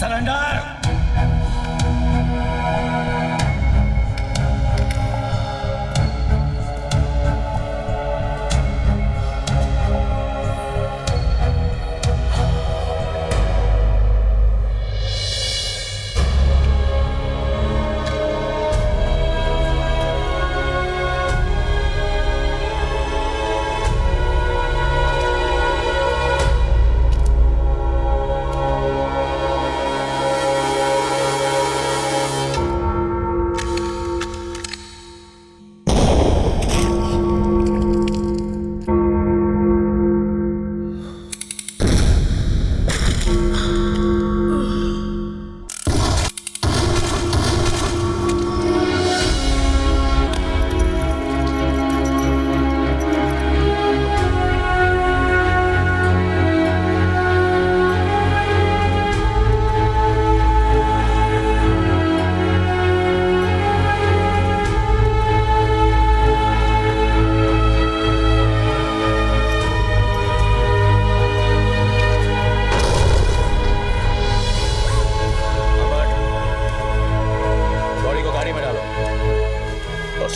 सरेंडर।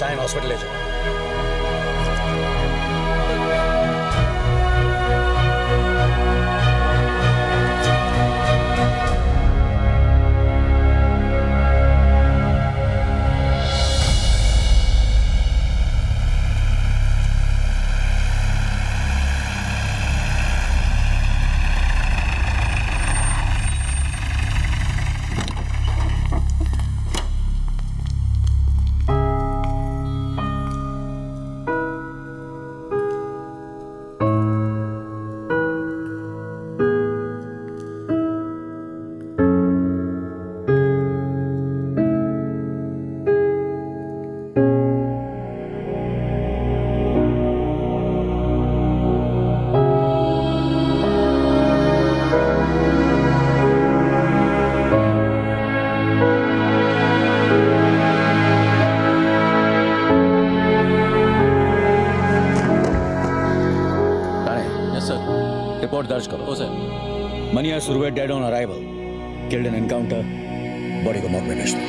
साइन हॉस्पिटल ले जाओ। रिपोर्ट दर्ज करो। ओ sir. Manya Surve dead on arrival, killed in encounter, body को मॉर्ग में भेज दो।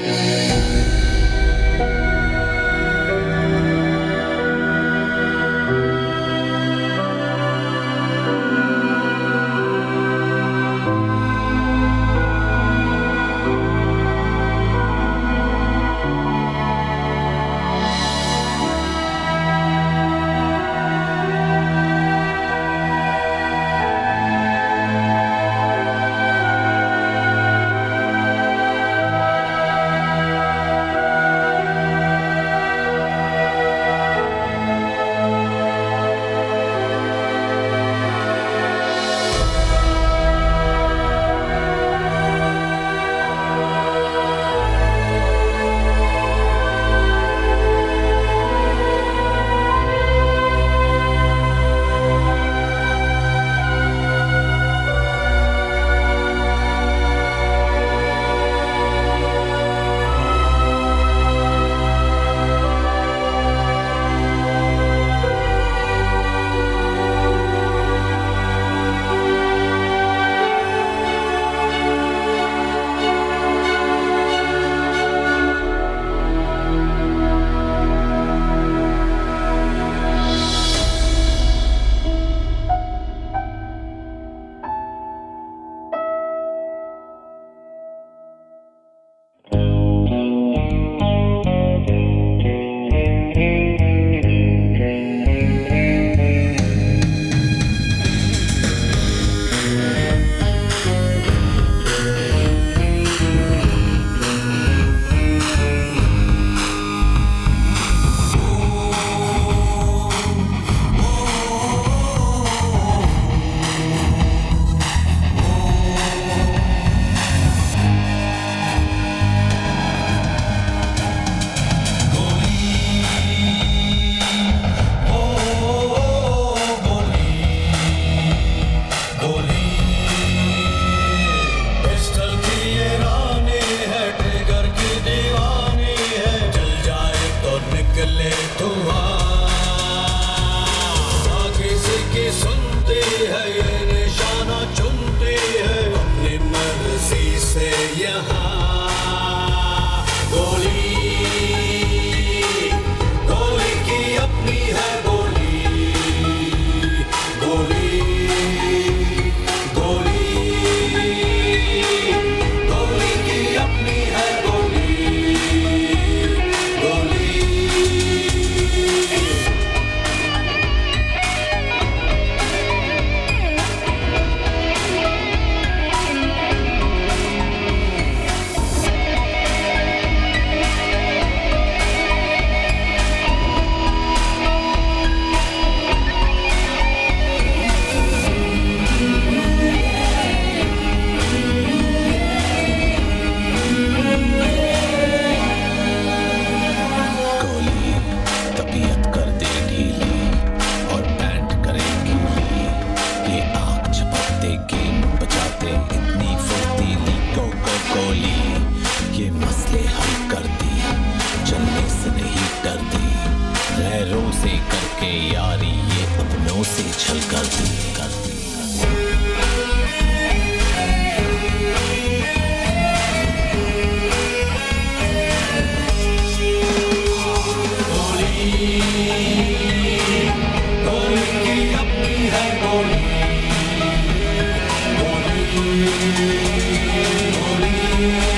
है